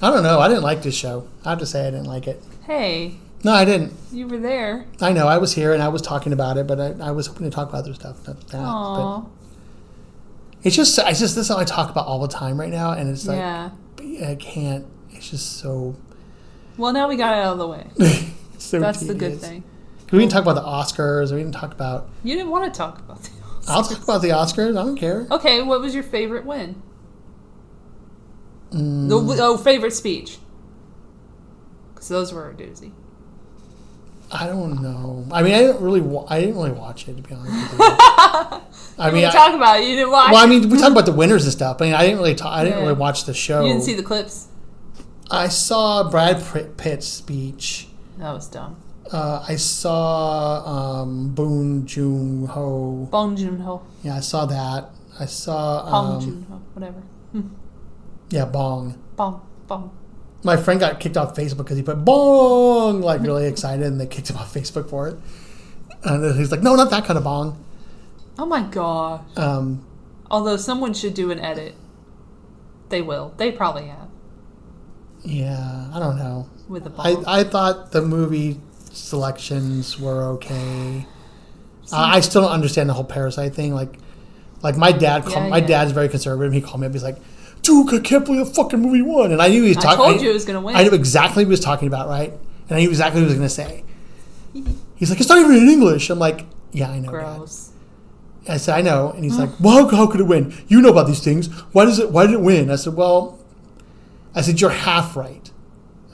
I don't know. I didn't like this show. I have to say I didn't like it. Hey. No, I didn't. You were there. I know. I was here and I was talking about it, but I was hoping to talk about other stuff. Aww. But it's just this is how I talk about all the time right now, and it's like, I can't. It's just so. Well, now we got it out of the way. So that's tedious. the good thing. We didn't talk about the Oscars. We didn't talk about. You didn't want to talk about the Oscars. I'll talk about the Oscars. I don't care. Okay, what was your favorite win? Favorite speech. Because those were a doozy. I don't know. I mean, I didn't really watch it, to be honest with you. I mean, talk about it. You didn't watch. Well, I mean, we talk about the winners and stuff. I mean, I didn't really watch the show. You didn't see the clips. I saw Brad Pitt's speech. That was dumb. I saw Bong Joon-ho. Bong Joon-ho. Yeah, I saw that. I saw Bong Joon-ho, whatever. Yeah, Bong. Bong. My friend got kicked off Facebook because he put bong, like really excited, and they kicked him off Facebook for it. And he's like, no, not that kind of bong. Oh my gosh. Although someone should do an edit. They will. They probably have. Yeah, I don't know. With the bong. I thought the movie selections were okay. I still don't understand the whole Parasite thing. Like my dad, my dad's very conservative. He called me up. He's like, Duke, I can't believe the fucking movie won. And I knew he was talking. I told you it was going to win. I knew exactly what he was talking about, right? And I knew exactly what he was going to say. He's like, it's not even in English. I'm like, yeah, I know. Gross. Dad. I said, I know. And he's like, well, how could it win? You know about these things. Why did it win? I said, you're half right.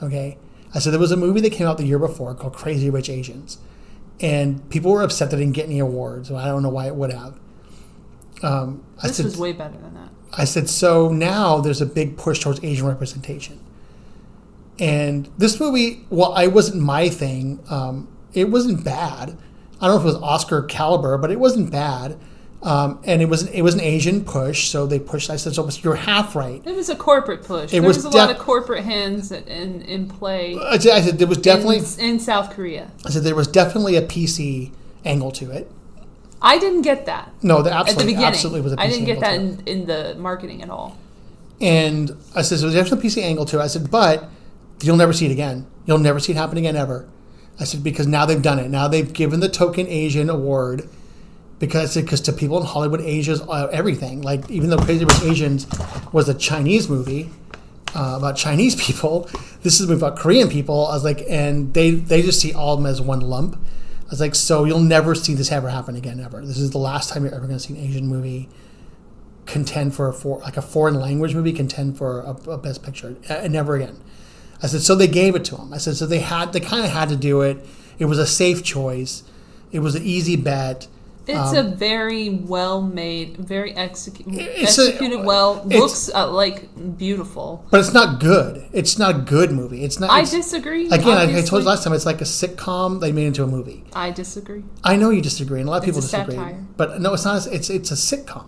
Okay? I said, there was a movie that came out the year before called Crazy Rich Asians. And people were upset that it didn't get any awards. So I don't know why it would have. This was way better than that. I said, so now there's a big push towards Asian representation. And this movie, it wasn't my thing. It wasn't bad. I don't know if it was Oscar caliber, but it wasn't bad. And it was an Asian push, so they pushed. I said, so you're half right. It was a corporate push. There was a lot of corporate hands in play. I said there was definitely in South Korea. I said there was definitely a PC angle to it. I didn't get that. No, there at the beginning. Absolutely was a PC I didn't get that angle in the marketing at all. And I said, so there's definitely a PC angle to it. I said, but you'll never see it again. You'll never see it happen again ever. I said, because now they've done it. Now they've given the token Asian award because to people in Hollywood, Asia's everything. Like, even though Crazy Rich Asians was a Chinese movie about Chinese people, this is a movie about Korean people. I was like, and they just see all of them as one lump. I was like, so you'll never see this ever happen again ever. This is the last time you're ever going to see an Asian movie contend for a foreign language movie contend for a Best Picture. Never again. I said, so they gave it to them. I said, so they kind of had to do it. It was a safe choice. It was an easy bet. It's a very well made, very executed well. Looks like beautiful, but it's not good. It's not a good movie. It's not. I disagree. Again, I told you last time. It's like a sitcom they made into a movie. I disagree. I know you disagree, and a lot of people disagree. Satire. But no, it's not. It's a sitcom.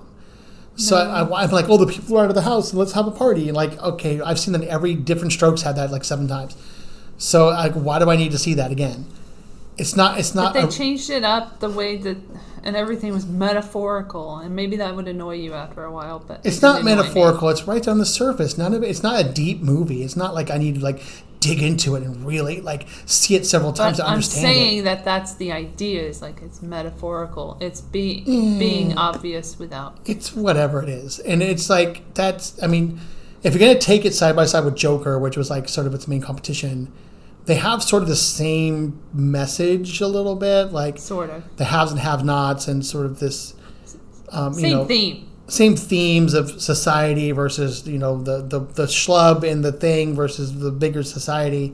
So no. I'm like, oh, the people are out of the house, and let's have a party. And like, okay, I've seen that every different Strokes had that like 7 times. So why do I need to see that again? It's not. But they changed it up the way that, and everything was metaphorical, and maybe that would annoy you after a while. But it's not metaphorical. It's right on the surface. None of it. It's not a deep movie. It's not like I need to like dig into it and really like see it several times to understand it. I'm saying that that's the idea. Is like it's metaphorical. It's being obvious without. It's whatever it is, and it's like that's. I mean, if you're gonna take it side by side with Joker, which was like sort of its main competition. They have sort of the same message a little bit, like sort of the haves and have-nots, and sort of this theme, same themes of society versus the schlub and the thing versus the bigger society.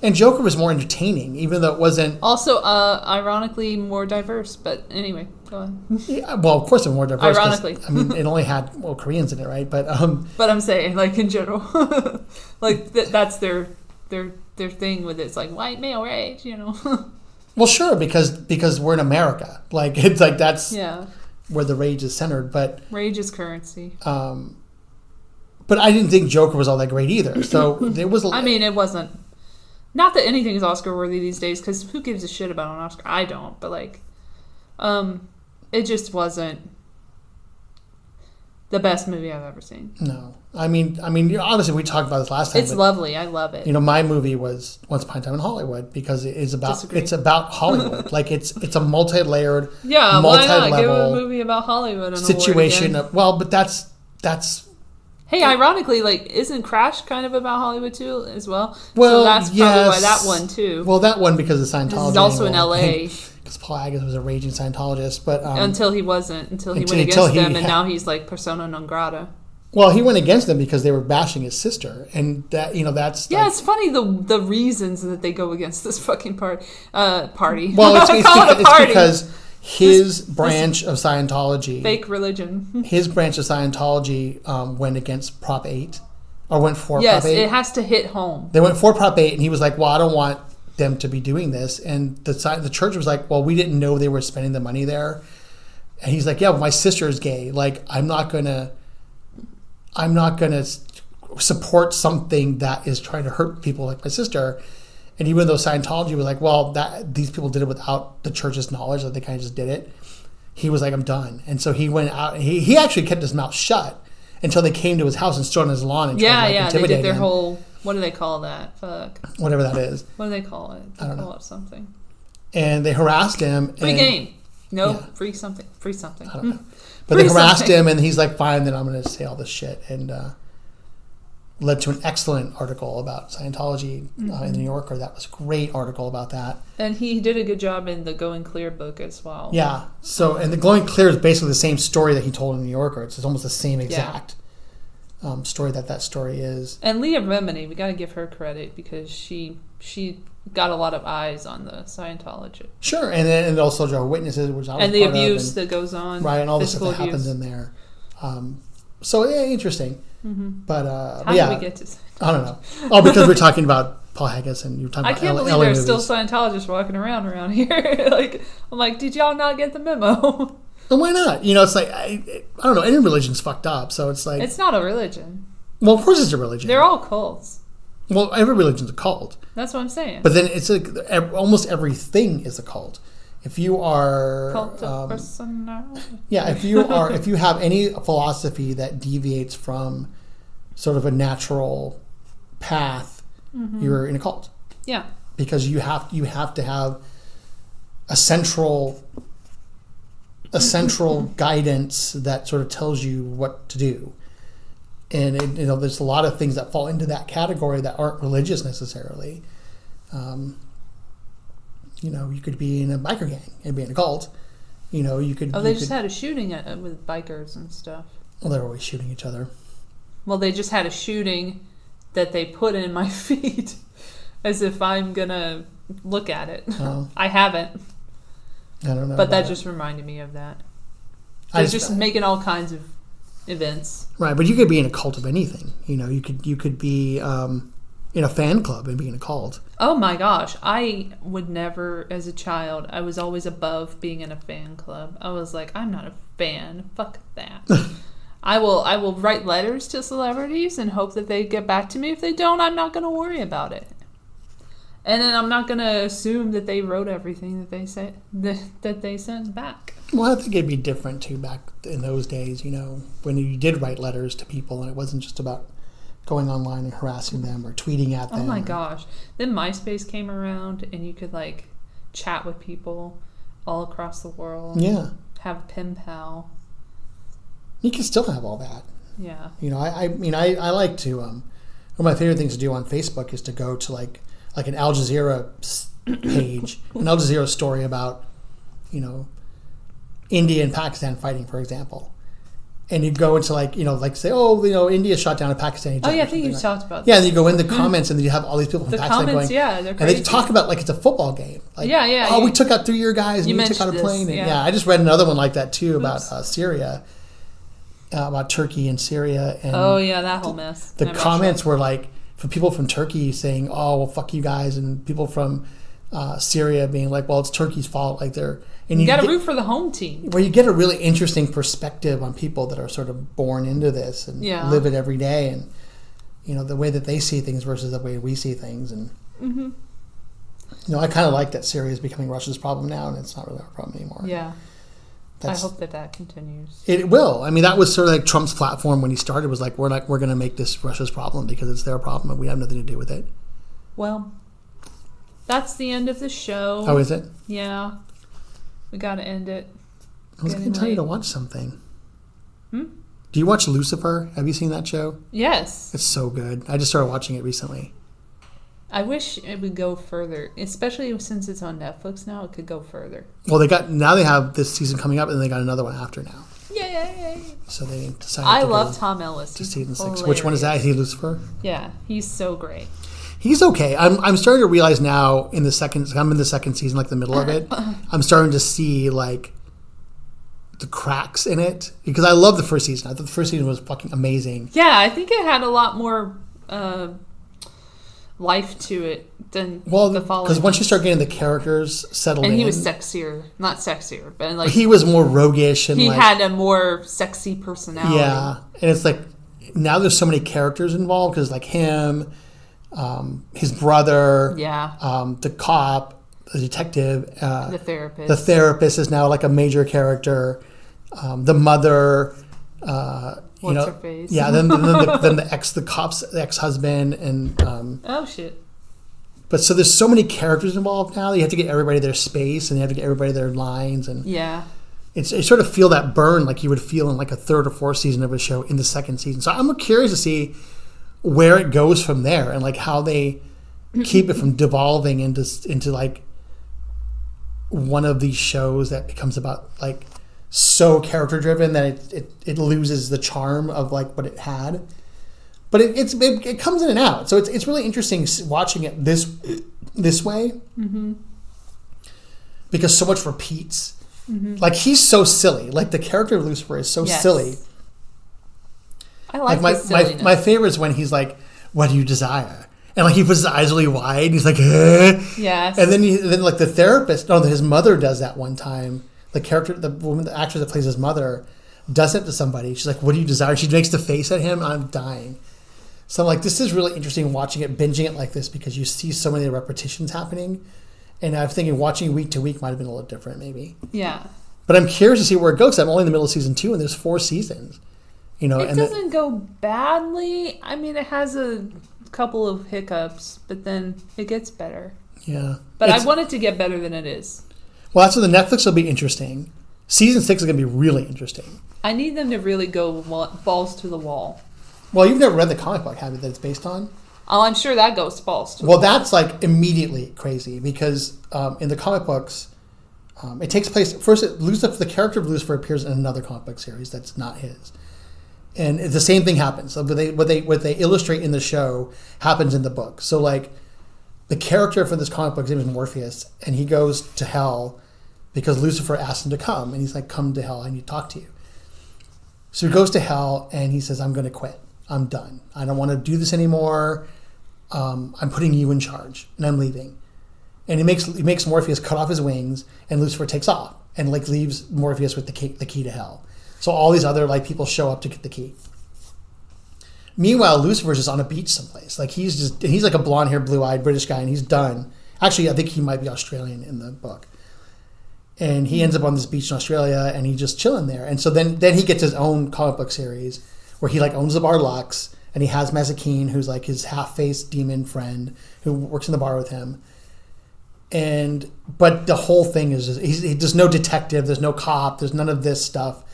And Joker was more entertaining, even though it wasn't. Also, ironically, more diverse. But anyway, go on. Yeah, well, of course, it was more diverse. Ironically, I mean, it only had Koreans in it, right? But I'm saying, like in general, like that's their thing with it. It's like white male rage, Well, sure, because we're in America. Like it's like that's where the rage is centered. But rage is currency. But I didn't think Joker was all that great either. So there was. I mean, it wasn't. Not that anything is Oscar worthy these days, because who gives a shit about an Oscar? I don't. But like, it just wasn't the best movie I've ever seen. No. I mean, obviously we talked about this last time. It's lovely. I love it. My movie was Once Upon a Time in Hollywood because it is about it's about Hollywood. Like it's a multi-layered, multi-level why not give a movie about Hollywood situation. But that's. Hey, ironically, like isn't Crash kind of about Hollywood too as well? Well, so that's probably why that one too. Well, that one because of Scientology. This is also in L.A. Because Paul Haggis was a raging Scientologist, but until he wasn't, until he went against them, and now he's like persona non grata. Well, he went against them because they were bashing his sister, and that that's it's funny the reasons that they go against this fucking party. Well, it's because his branch of Scientology, fake religion, his branch of Scientology went against Prop 8 or went for Prop 8. Yes, it has to hit home. They went for Prop 8, and he was like, "Well, I don't want them to be doing this," and the church was like, "Well, we didn't know they were spending the money there," and he's like, "Yeah, well, my sister is gay. Like, I'm not gonna support something that is trying to hurt people like my sister." And even though Scientology was like, well, that these people did it without the church's knowledge, that they kind of just did it, he was like, I'm done. And so he went out. He actually kept his mouth shut until they came to his house and stood on his lawn and tried to intimidate they did their him. whole, what do they call that? Fuck. Whatever that is. What do they call it? They call it something. And they harassed him. Free game. No, free something. Free something. I don't know. But they harassed him, and he's like, fine, then I'm going to say all this shit. And led to an excellent article about Scientology in the New Yorker. That was a great article about that. And he did a good job in the Going Clear book as well. Yeah. So, and the Going Clear is basically the same story that he told in the New Yorker. It's almost the same exact story that story is. And Leah Remini, we got to give her credit because she got a lot of eyes on the Scientology. Sure, and also Jehovah's Witnesses, which I was and the abuse that goes on, right, and all the stuff that happens in there. So interesting. But how did we get to? I don't know. Oh, because we're talking about Paul Haggis and you're talking about. I can't believe there's still Scientologists walking around here. I'm like, did y'all not get the memo? But why not? You know, it's like, I don't know, any religion's fucked up, so it's like... It's not a religion. Well, of course it's a religion. They're all cults. Well, every religion's a cult. That's what I'm saying. But then it's like, almost everything is a cult. If you are... Cult of personality. Yeah, if you have any philosophy that deviates from sort of a natural path, you're in a cult. Yeah. Because you have to have a central guidance that sort of tells you what to do. And there's a lot of things that fall into that category that aren't religious necessarily. You could be in a biker gang and be in a cult. You could. Oh, they just had a shooting with bikers and stuff. Well, they're always shooting each other. Well, they just had a shooting that they put in my feed as if I'm gonna look at it. Oh. I haven't. I don't know. But that just reminded me of that. They're just making all kinds of events. Right, but you could be in a cult of anything. You could be in a fan club and be in a cult. Oh my gosh, I would never, as a child, I was always above being in a fan club. I was like, I'm not a fan. Fuck that. I will write letters to celebrities and hope that they get back to me. If they don't, I'm not going to worry about it. And then I'm not going to assume that they wrote everything that they say that they sent back. Well, I think it'd be different too back in those days, when you did write letters to people and it wasn't just about going online and harassing them or tweeting at them. Oh my gosh. Then MySpace came around and you could chat with people all across the world. Yeah. Have a pen pal. You can still have all that. Yeah. I like to, one of my favorite things to do on Facebook is to go to like an Al Jazeera page, an Al Jazeera story about, India and Pakistan fighting, for example. And you go into say, India shot down a Pakistani jet. Oh yeah, I think you talked about that. Yeah, and you go in the comments and you have all these people from the Pakistan comments, going. Yeah, they're crazy. And they talk about like it's a football game. Like, yeah. Oh, we took out 3 of your guys and we took out a plane. This, yeah, I just read another one like that too about Syria. About Turkey and Syria. And oh yeah, that whole mess. The comments were like from people from Turkey saying, "Oh, well, fuck you guys," and people from Syria being like, "Well, it's Turkey's fault." Like they're and you got to root for the home team. Where you get a really interesting perspective on people that are sort of born into this and live it every day, and the way that they see things versus the way we see things, and I kind of like that Syria is becoming Russia's problem now, and it's not really our problem anymore. Yeah. I hope that continues. It will. I mean, that was sort of like Trump's platform when he started was like, we're going to make this Russia's problem because it's their problem and we have nothing to do with it. Well, that's the end of the show. Oh, is it? Yeah. We got to end it. I was going to tell you to watch something. Do you watch Lucifer? Have you seen that show? Yes. It's so good. I just started watching it recently. I wish it would go further, especially since it's on Netflix now. It could go further. Well, they have this season coming up, and they got another one after now. Yay! So they decided. I love Tom Ellis. To season 6. Which one is that? Is he Lucifer? Yeah, he's so great. He's okay. I'm starting to realize now I'm in the second season, like the middle of it. I'm starting to see like the cracks in it because I love the first season. I thought the first season was fucking amazing. Yeah, I think it had a lot more life to it than the following. Because once you start getting the characters settled in. And he was sexier. Not sexier, but like... He was more roguish. And he had a more sexy personality. Yeah. And it's like, now there's so many characters involved because like him, his brother, the cop, the detective. The therapist. The therapist is now like a major character. The mother... What's her face? Yeah, then the ex-husband, and oh shit. But so there's so many characters involved now. You have to get everybody their space, and you have to get everybody their lines, and you sort of feel that burn like you would feel in like a third or fourth season of a show in the second season. So I'm curious to see where it goes from there, and like how they keep it from devolving into like one of these shows that becomes about like. So character driven that it loses the charm of like what it had, but it comes in and out. So it's really interesting watching it this way because so much repeats. Like he's so silly. Like the character of Lucifer is so silly. I like the silliness. My favorite is when he's like, "What do you desire?" And like he puts his eyes really wide. And he's like, "Eh." Yes. And then like the therapist, his mother does that one time. the actress that plays his mother, does it to somebody. She's like, "What do you desire?" She makes the face at him. I'm dying. So I'm like, this is really interesting watching it, binging it like this, because you see so many repetitions happening. And I'm thinking watching week to week might have been a little different, maybe. Yeah. But I'm curious to see where it goes. I'm only in the middle of season 2, and there's 4 seasons. It doesn't go badly. I mean, it has a couple of hiccups, but then it gets better. Yeah. But I want it to get better than it is. Well, that's what the Netflix will be interesting. Season 6 is going to be really interesting. I need them to really go balls to the wall. Well, you've never read the comic book, have you, that it's based on? Oh, I'm sure that goes balls to the Well, wall. that's like immediately crazy because in the comic books, it takes place first. The character of Lucifer appears in another comic book series that's not his, and the same thing happens. So what they illustrate in the show happens in the book. So like, the character for this comic book, his name is Morpheus, and he goes to hell because Lucifer asked him to come, and he's like, "Come to hell, I need to talk to you." So he goes to hell, and he says, "I'm going to quit. I'm done. I don't want to do this anymore. I'm putting you in charge, and I'm leaving." And he makes Morpheus cut off his wings, and Lucifer takes off and like leaves Morpheus with the key to hell. So all these other like people show up to get the key. Meanwhile, Lucifer's just on a beach someplace. Like he's like a blonde-haired, blue-eyed British guy, and he's done. Actually, I think he might be Australian in the book. And he ends up on this beach in Australia, and he's just chilling there. And so then he gets his own comic book series where he like owns the bar Lux, and he has Mazikeen, who's like his half-faced demon friend who works in the bar with him. But the whole thing is there's no detective, there's no cop, there's none of this stuff.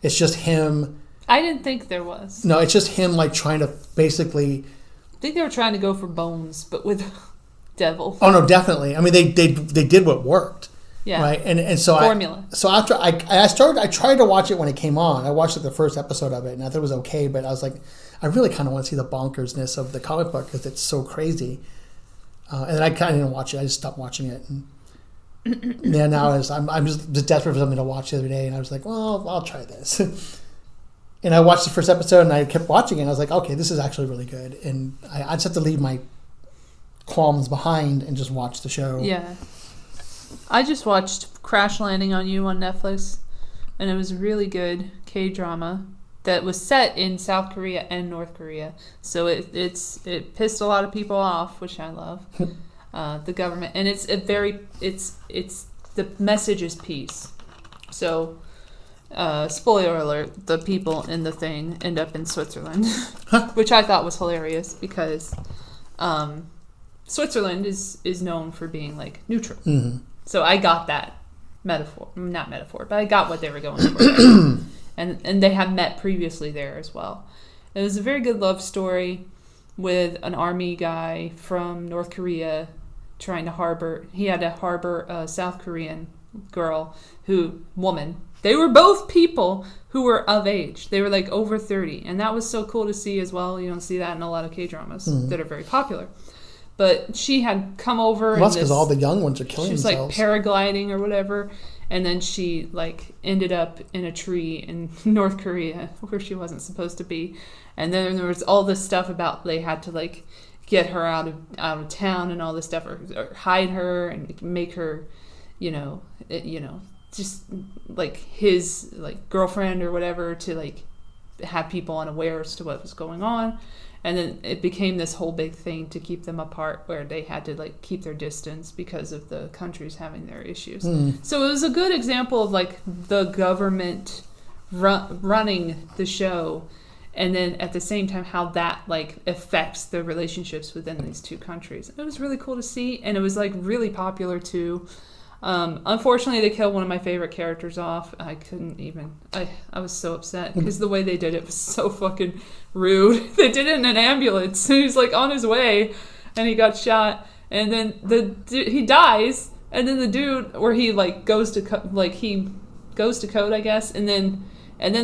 It's just him. I didn't think there was. No, it's just him like trying to basically. I think they were trying to go for Bones, but with devil. Oh no, definitely. I mean, they did what worked. Yeah. Right. And so formula. So after I tried to watch it when it came on. I watched like the first episode of it, and I thought it was okay, but I was like, I really kind of want to see the bonkersness of the comic book because it's so crazy. And then I kind of didn't watch it. I just stopped watching it. And yeah, now I'm just desperate for something to watch the other day, and I was like, well, I'll try this. And I watched the first episode, and I kept watching it, and I was like, okay, this is actually really good. And I just have to leave my qualms behind and just watch the show. Yeah. I just watched Crash Landing on You on Netflix, and it was a really good K-drama that was set in South Korea and North Korea. So it pissed a lot of people off, which I love. The government, and it's the message is peace. So spoiler alert, the people in the thing end up in Switzerland, which I thought was hilarious because Switzerland is known for being like neutral. Mm-hmm. So I got that not metaphor, but I got what they were going for there. And they had met previously there as well. It was a very good love story with an army guy from North Korea trying to harbor a South Korean woman. They were both people who were of age. They were like over 30. And that was so cool to see as well. You don't see that in a lot of K-dramas that are very popular. But she had come over. Well, that's because all the young ones are killing themselves. She was like paragliding or whatever. And then she like ended up in a tree in North Korea where she wasn't supposed to be. And then there was all this stuff about they had to like get her out of town and all this stuff, or hide her and make her, just like his like girlfriend or whatever, to like have people unaware as to what was going on. And then it became this whole big thing to keep them apart, where they had to like keep their distance because of the countries having their issues. So it was a good example of like the government running the show, and then at the same time how that like affects the relationships within these two countries. It was really cool to see, and it was like really popular too. Unfortunately, they killed one of my favorite characters off. I couldn't even. I was so upset because the way they did it was so fucking rude. They did it in an ambulance. He was like on his way, and he got shot. And then he dies. And then the dude, where he like goes to code, I guess. And then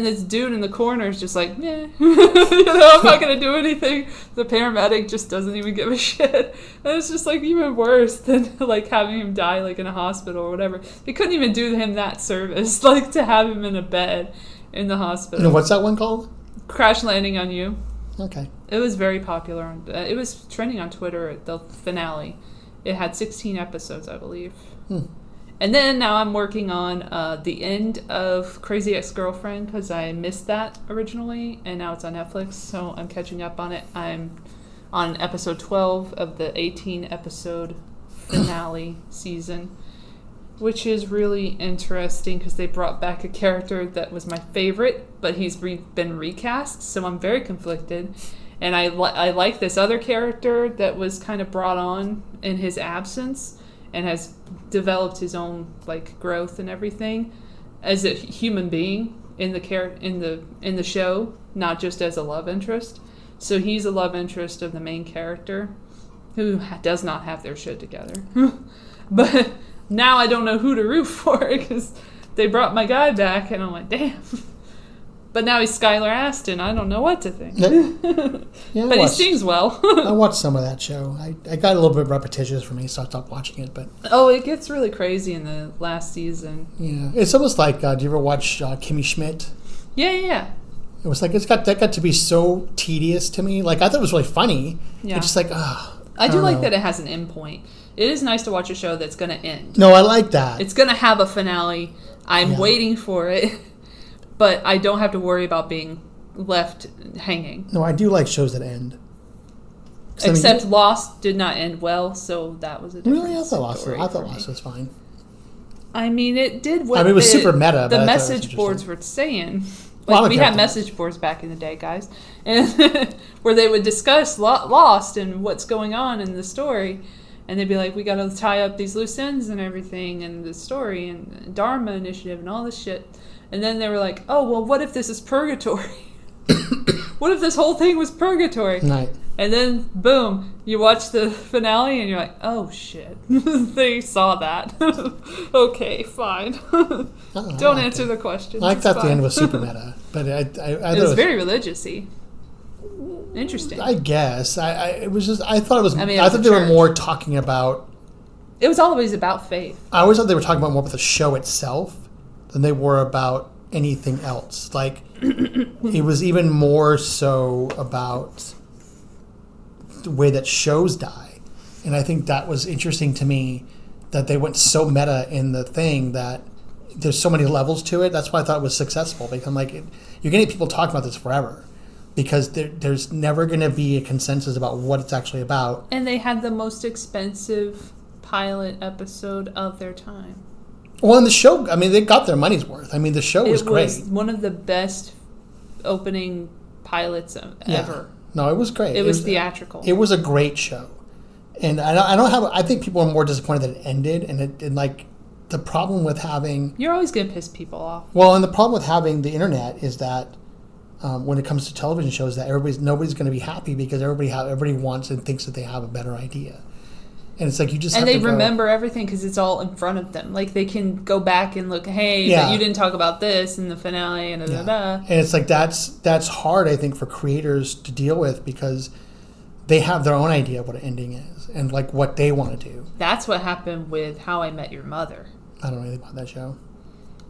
this dude in the corner is just like, yeah, I'm not gonna do anything. The paramedic just doesn't even give a shit. And it's just like even worse than like having him die like in a hospital or whatever. They couldn't even do him that service, like to have him in a bed in the hospital. And what's that one called? Crash Landing on You. Okay. It was very popular. It was trending on Twitter at the finale. It had 16 episodes, I believe. And then now I'm working on the end of Crazy Ex-Girlfriend because I missed that originally, and now it's on Netflix, so I'm catching up on it. I'm on episode 12 of the 18-episode finale season, which is really interesting because they brought back a character that was my favorite, but he's been recast, so I'm very conflicted. And I like this other character that was kind of brought on in his absence and has developed his own like growth and everything as a human being in the show, not just as a love interest. So he's a love interest of the main character who does not have their shit together. But now I don't know who to root for because they brought my guy back and I'm like, damn. But now he's Skylar Astin. I don't know what to think. Yeah, but he sings well. I watched some of that show. I got a little bit repetitious for me, so I stopped watching it. But it gets really crazy in the last season. Yeah, it's almost like, do you ever watch Kimmy Schmidt? Yeah. It was like that got to be so tedious to me. Like I thought it was really funny. Yeah. It's just like, I do like that it has an end point. It is nice to watch a show that's going to end. No, I like that. It's going to have a finale. I'm waiting for it. But I don't have to worry about being left hanging. No, I do like shows that end. Except Lost did not end well, so that was a different Really? I thought story. Lost was fine. I mean, it did what it was super meta. The message boards were saying. Like, we had message boards back in the day, guys. And where they would discuss Lost and what's going on in the story. And they'd be like, we got to tie up these loose ends and everything, and the story, and Dharma Initiative, and all this shit. And then they were like, oh, well, what if this is purgatory? What if this whole thing was purgatory? Right. And then, boom, you watch the finale and you're like, oh, shit. They saw that. Okay, fine. Don't answer the question. I thought the end was super meta. But it was very religious-y. Interesting. I guess. It was just, I thought it was, I thought they were more talking about. It was always about faith. I always thought they were talking about more about the show itself than they were about anything else. Like, it was even more so about the way that shows die. And I think that was interesting to me, that they went so meta in the thing that there's so many levels to it. That's why I thought it was successful. Because I'm like, you're going to get people talking about this forever. Because there's never going to be a consensus about what it's actually about. And they had the most expensive pilot episode of their time. Well, in the show, I mean, they got their money's worth. I mean, the show was great. It was one of the best opening pilots ever. No, it was great. It was theatrical. It was a great show. And I think people are more disappointed that it ended. And like, the problem with having... You're always going to piss people off. Well, and the problem with having the internet is that when it comes to television shows, that nobody's going to be happy because everybody wants and thinks that they have a better idea. And it's like you just have to remember everything because it's all in front of them. Like they can go back and look, hey, but you didn't talk about this in the finale and da-da-da. And it's like that's hard, I think, for creators to deal with because they have their own idea of what an ending is and like what they want to do. That's what happened with How I Met Your Mother. I don't know anything about that show.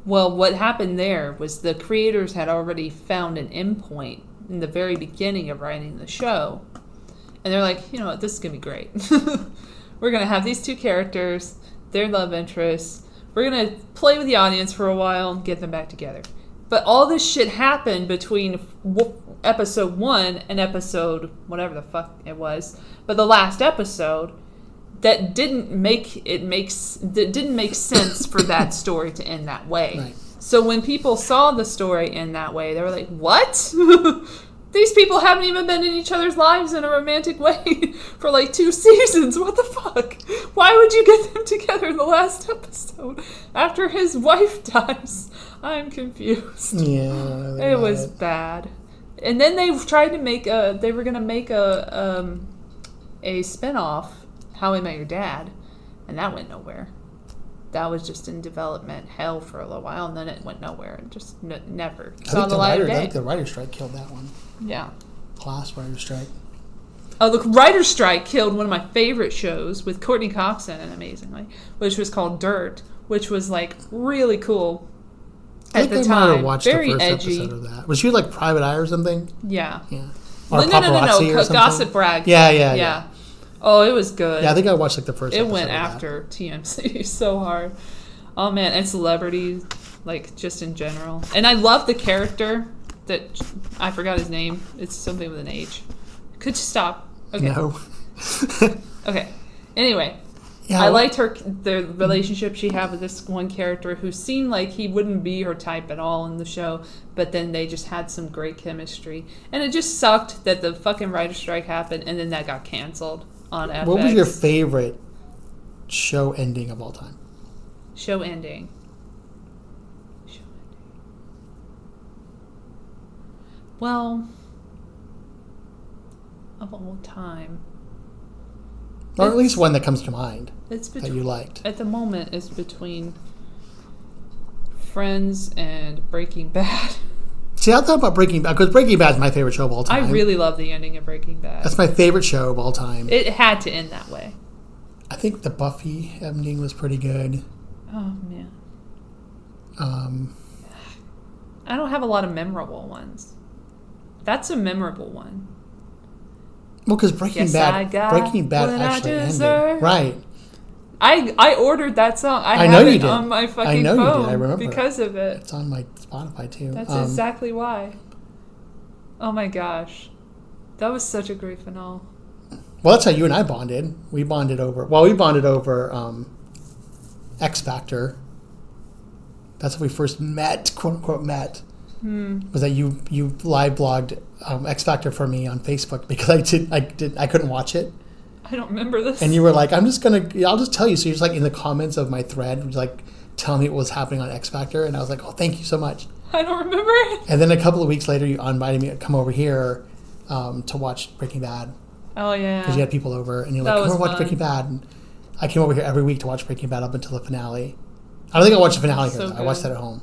Well, what happened there was the creators had already found an endpoint in the very beginning of writing the show. And they're like, you know what, this is going to be great. We're going to have these two characters, their love interests. We're going to play with the audience for a while and get them back together. But all this shit happened between episode 1 and episode whatever the fuck it was. But the last episode that didn't make sense for that story to end that way. Right. So when people saw the story end that way, they were like, what? These people haven't even been in each other's lives in a romantic way for like 2 seasons. What the fuck? Why would you get them together in the last episode after his wife dies? I'm confused. Yeah. It was bad. And then they tried to make they were going to make a spinoff, How I Met Your Dad, and that went nowhere. That was just in development hell for a little while, and then it went nowhere and just never saw the light of day. I think the writer's strike killed that one. Yeah. Class writer's strike. Oh, the writer's strike killed one of my favorite shows with Courtney Cox in it, amazingly, which was called Dirt, which was like really cool at the time. I might have watched very the first edgy episode of that. Was she like Private Eye or something? Yeah. Yeah. Or no. Gossip Brag. Yeah. Oh, it was good. Yeah, I think I watched like the first episode. It went after TMC so hard. Oh man, and celebrities, like just in general. And I love the character that I forgot his name. It's something with an H. Could you stop? Okay. No. Okay. Anyway, Yeah, I liked the relationship she had with this one character who seemed like he wouldn't be her type at all in the show, but then they just had some great chemistry. And it just sucked that the fucking writer's strike happened and then that got canceled on FX. What was your favorite show ending of all time? Show ending. Well, of all time. Or at least one that comes to mind It's that you liked. At the moment, it's between Friends and Breaking Bad. See, I thought about Breaking Bad, because Breaking Bad is my favorite show of all time. I really love the ending of Breaking Bad. That's my favorite show of all time. It had to end that way. I think the Buffy ending was pretty good. Oh, man. I don't have a lot of memorable ones. That's a memorable one. Well, because Breaking Bad actually ended. Right. I ordered that song. I know have you it did. on my fucking I know phone you did. I remember because of it. It's on my Spotify too. That's exactly why. Oh my gosh. That was such a great finale. Well, that's how you and I bonded. We bonded over X Factor. That's how we first met, quote unquote met. Was that you live blogged X Factor for me on Facebook because I couldn't watch it. I don't remember this. And you were like, I'll just tell you. So you're just like in the comments of my thread, just like telling me what was happening on X Factor, and I was like, oh, thank you so much. I don't remember it. And then a couple of weeks later, you invited me to come over here to watch Breaking Bad. Oh yeah. Because you had people over, and you're like, come over watch Breaking Bad. And I came over here every week to watch Breaking Bad up until the finale. I don't think I watched the finale here. I watched that at home.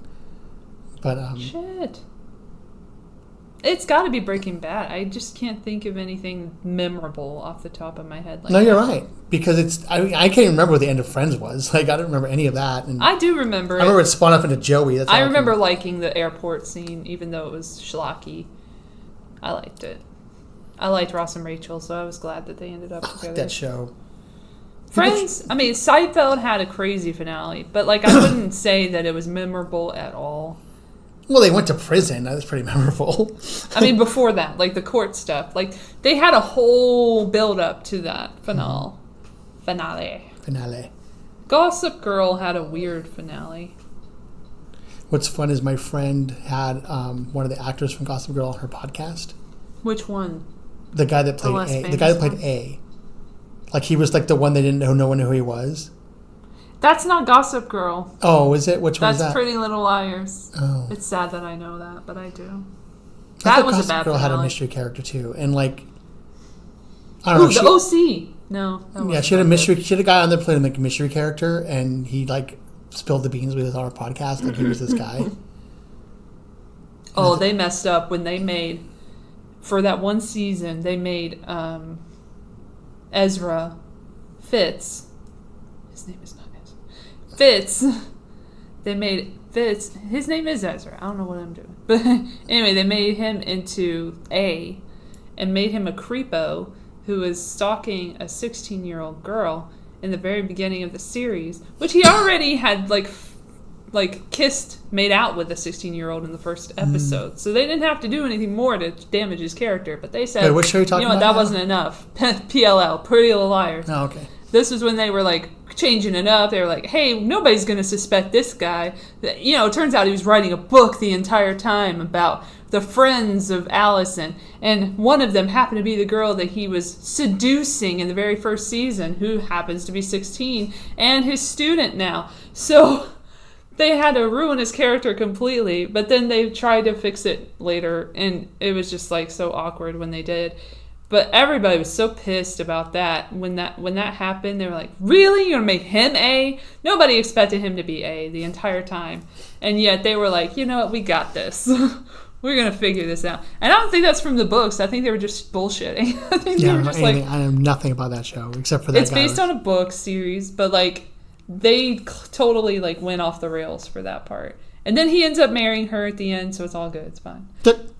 But shit. It's got to be Breaking Bad. I just can't think of anything memorable off the top of my head. No, you're right. Because I can't remember what the end of Friends was. Like, I don't remember any of that. And I do remember it. I remember it spun up into Joey. I remember liking the airport scene, even though it was schlocky. I liked it. I liked Ross and Rachel, so I was glad that they ended up together. That show. Friends, I mean, Seinfeld had a crazy finale, but like I wouldn't say that it was memorable at all. Well, they went to prison. That was pretty memorable. I mean, before that, like the court stuff, like they had a whole build up to that finale. Gossip Girl had a weird finale. What's fun is my friend had one of the actors from Gossip Girl on her podcast. Which one? The guy that played A. The guy that played A. Like he was like the one they didn't know. No one knew who he was. That's not Gossip Girl. Oh, is it? Which one is that? That's Pretty Little Liars. Oh. It's sad that I know that, but I do. That was Gossip a bad Girl finale. had a mystery character too, and like I don't know. The OC. No. Yeah, she had a mystery. She had a guy on there playing like a mystery character, and he like spilled the beans with us on our podcast. Like he was this guy. Oh, they messed up when they made for that one season. They made Ezra Fitz. His name is not Ezra. Fitz. They made Fitz. His name is Ezra. I don't know what I'm doing. But anyway, they made him into A and made him a creepo who was stalking a 16-year-old girl in the very beginning of the series, which he already had like made out with a 16-year-old in the first episode. So they didn't have to do anything more to damage his character. But they said, Wait, what show are you talking you know what, about that wasn't enough. PLL, Pretty Little Liars. Oh, okay. This was when they were like changing it up. They were like, hey, nobody's going to suspect this guy. You know, it turns out he was writing a book the entire time about the friends of Allison. And one of them happened to be the girl that he was seducing in the very first season, who happens to be 16 and his student now. So they had to ruin his character completely, but then they tried to fix it later, and it was just like so awkward when they did. But everybody was so pissed about that. When that happened, they were like, really? You're going to make him A? Nobody expected him to be A the entire time. And yet they were like, you know what? We got this. We're going to figure this out. And I don't think that's from the books. I think they were just bullshitting. I think they were just like... I know nothing about that show, except for that It's based on a book series, but like they totally like went off the rails for that part. And then he ends up marrying her at the end, so it's all good. It's fine.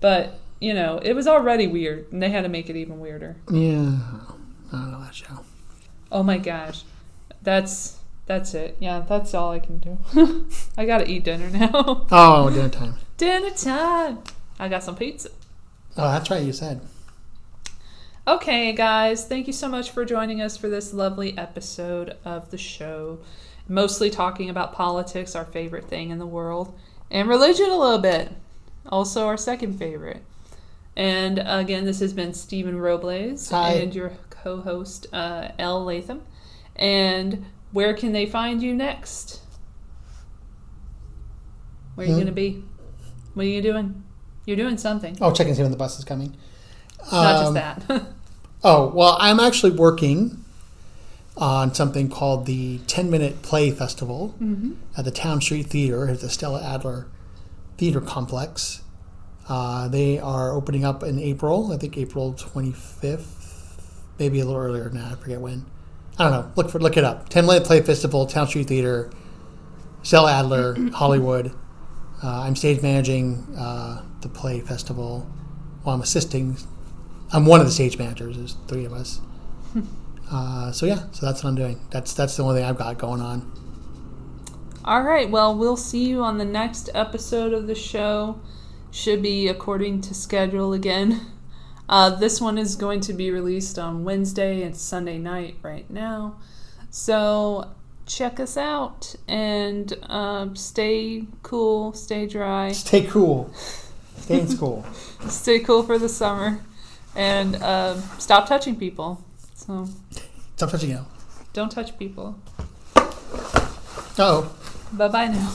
But... you know, it was already weird, and they had to make it even weirder. Yeah. I don't know that show. Oh my gosh. That's That's it. Yeah, that's all I can do. I gotta eat dinner now. Oh, dinner time. Dinner time. I got some pizza. Oh, that's right. You said. Okay, guys. Thank you so much for joining us for this lovely episode of the show. Mostly talking about politics, our favorite thing in the world, and religion a little bit. Also our second favorite. And again, this has been Stephen Robles. Hi. And your co-host, Elle Latham. And where can they find you next? Where are you going to be? What are you doing? You're doing something. Oh, checking to see when the bus is coming. Not just that. Oh, well, I'm actually working on something called the 10-Minute Play Festival at the Town Street Theater at the Stella Adler Theater Complex. They are opening up in April, I think April 25th, maybe a little earlier than that, I forget when. I don't know, look it up. 10-Minute Play Festival, Town Street Theater, Stella Adler, Hollywood. I'm stage managing the play festival. Well, I'm assisting. I'm one of the stage managers. There's 3 of us. So that's what I'm doing. That's the only thing I've got going on. All right. Well, we'll see you on the next episode of the show. Should be according to schedule again. This one is going to be released on Wednesday. It's Sunday night right now. So check us out and stay cool, stay dry. Stay cool. Stay in school. Stay cool for the summer. And stop touching people. So Stop touching you. don't touch people. Uh-oh. Bye-bye now.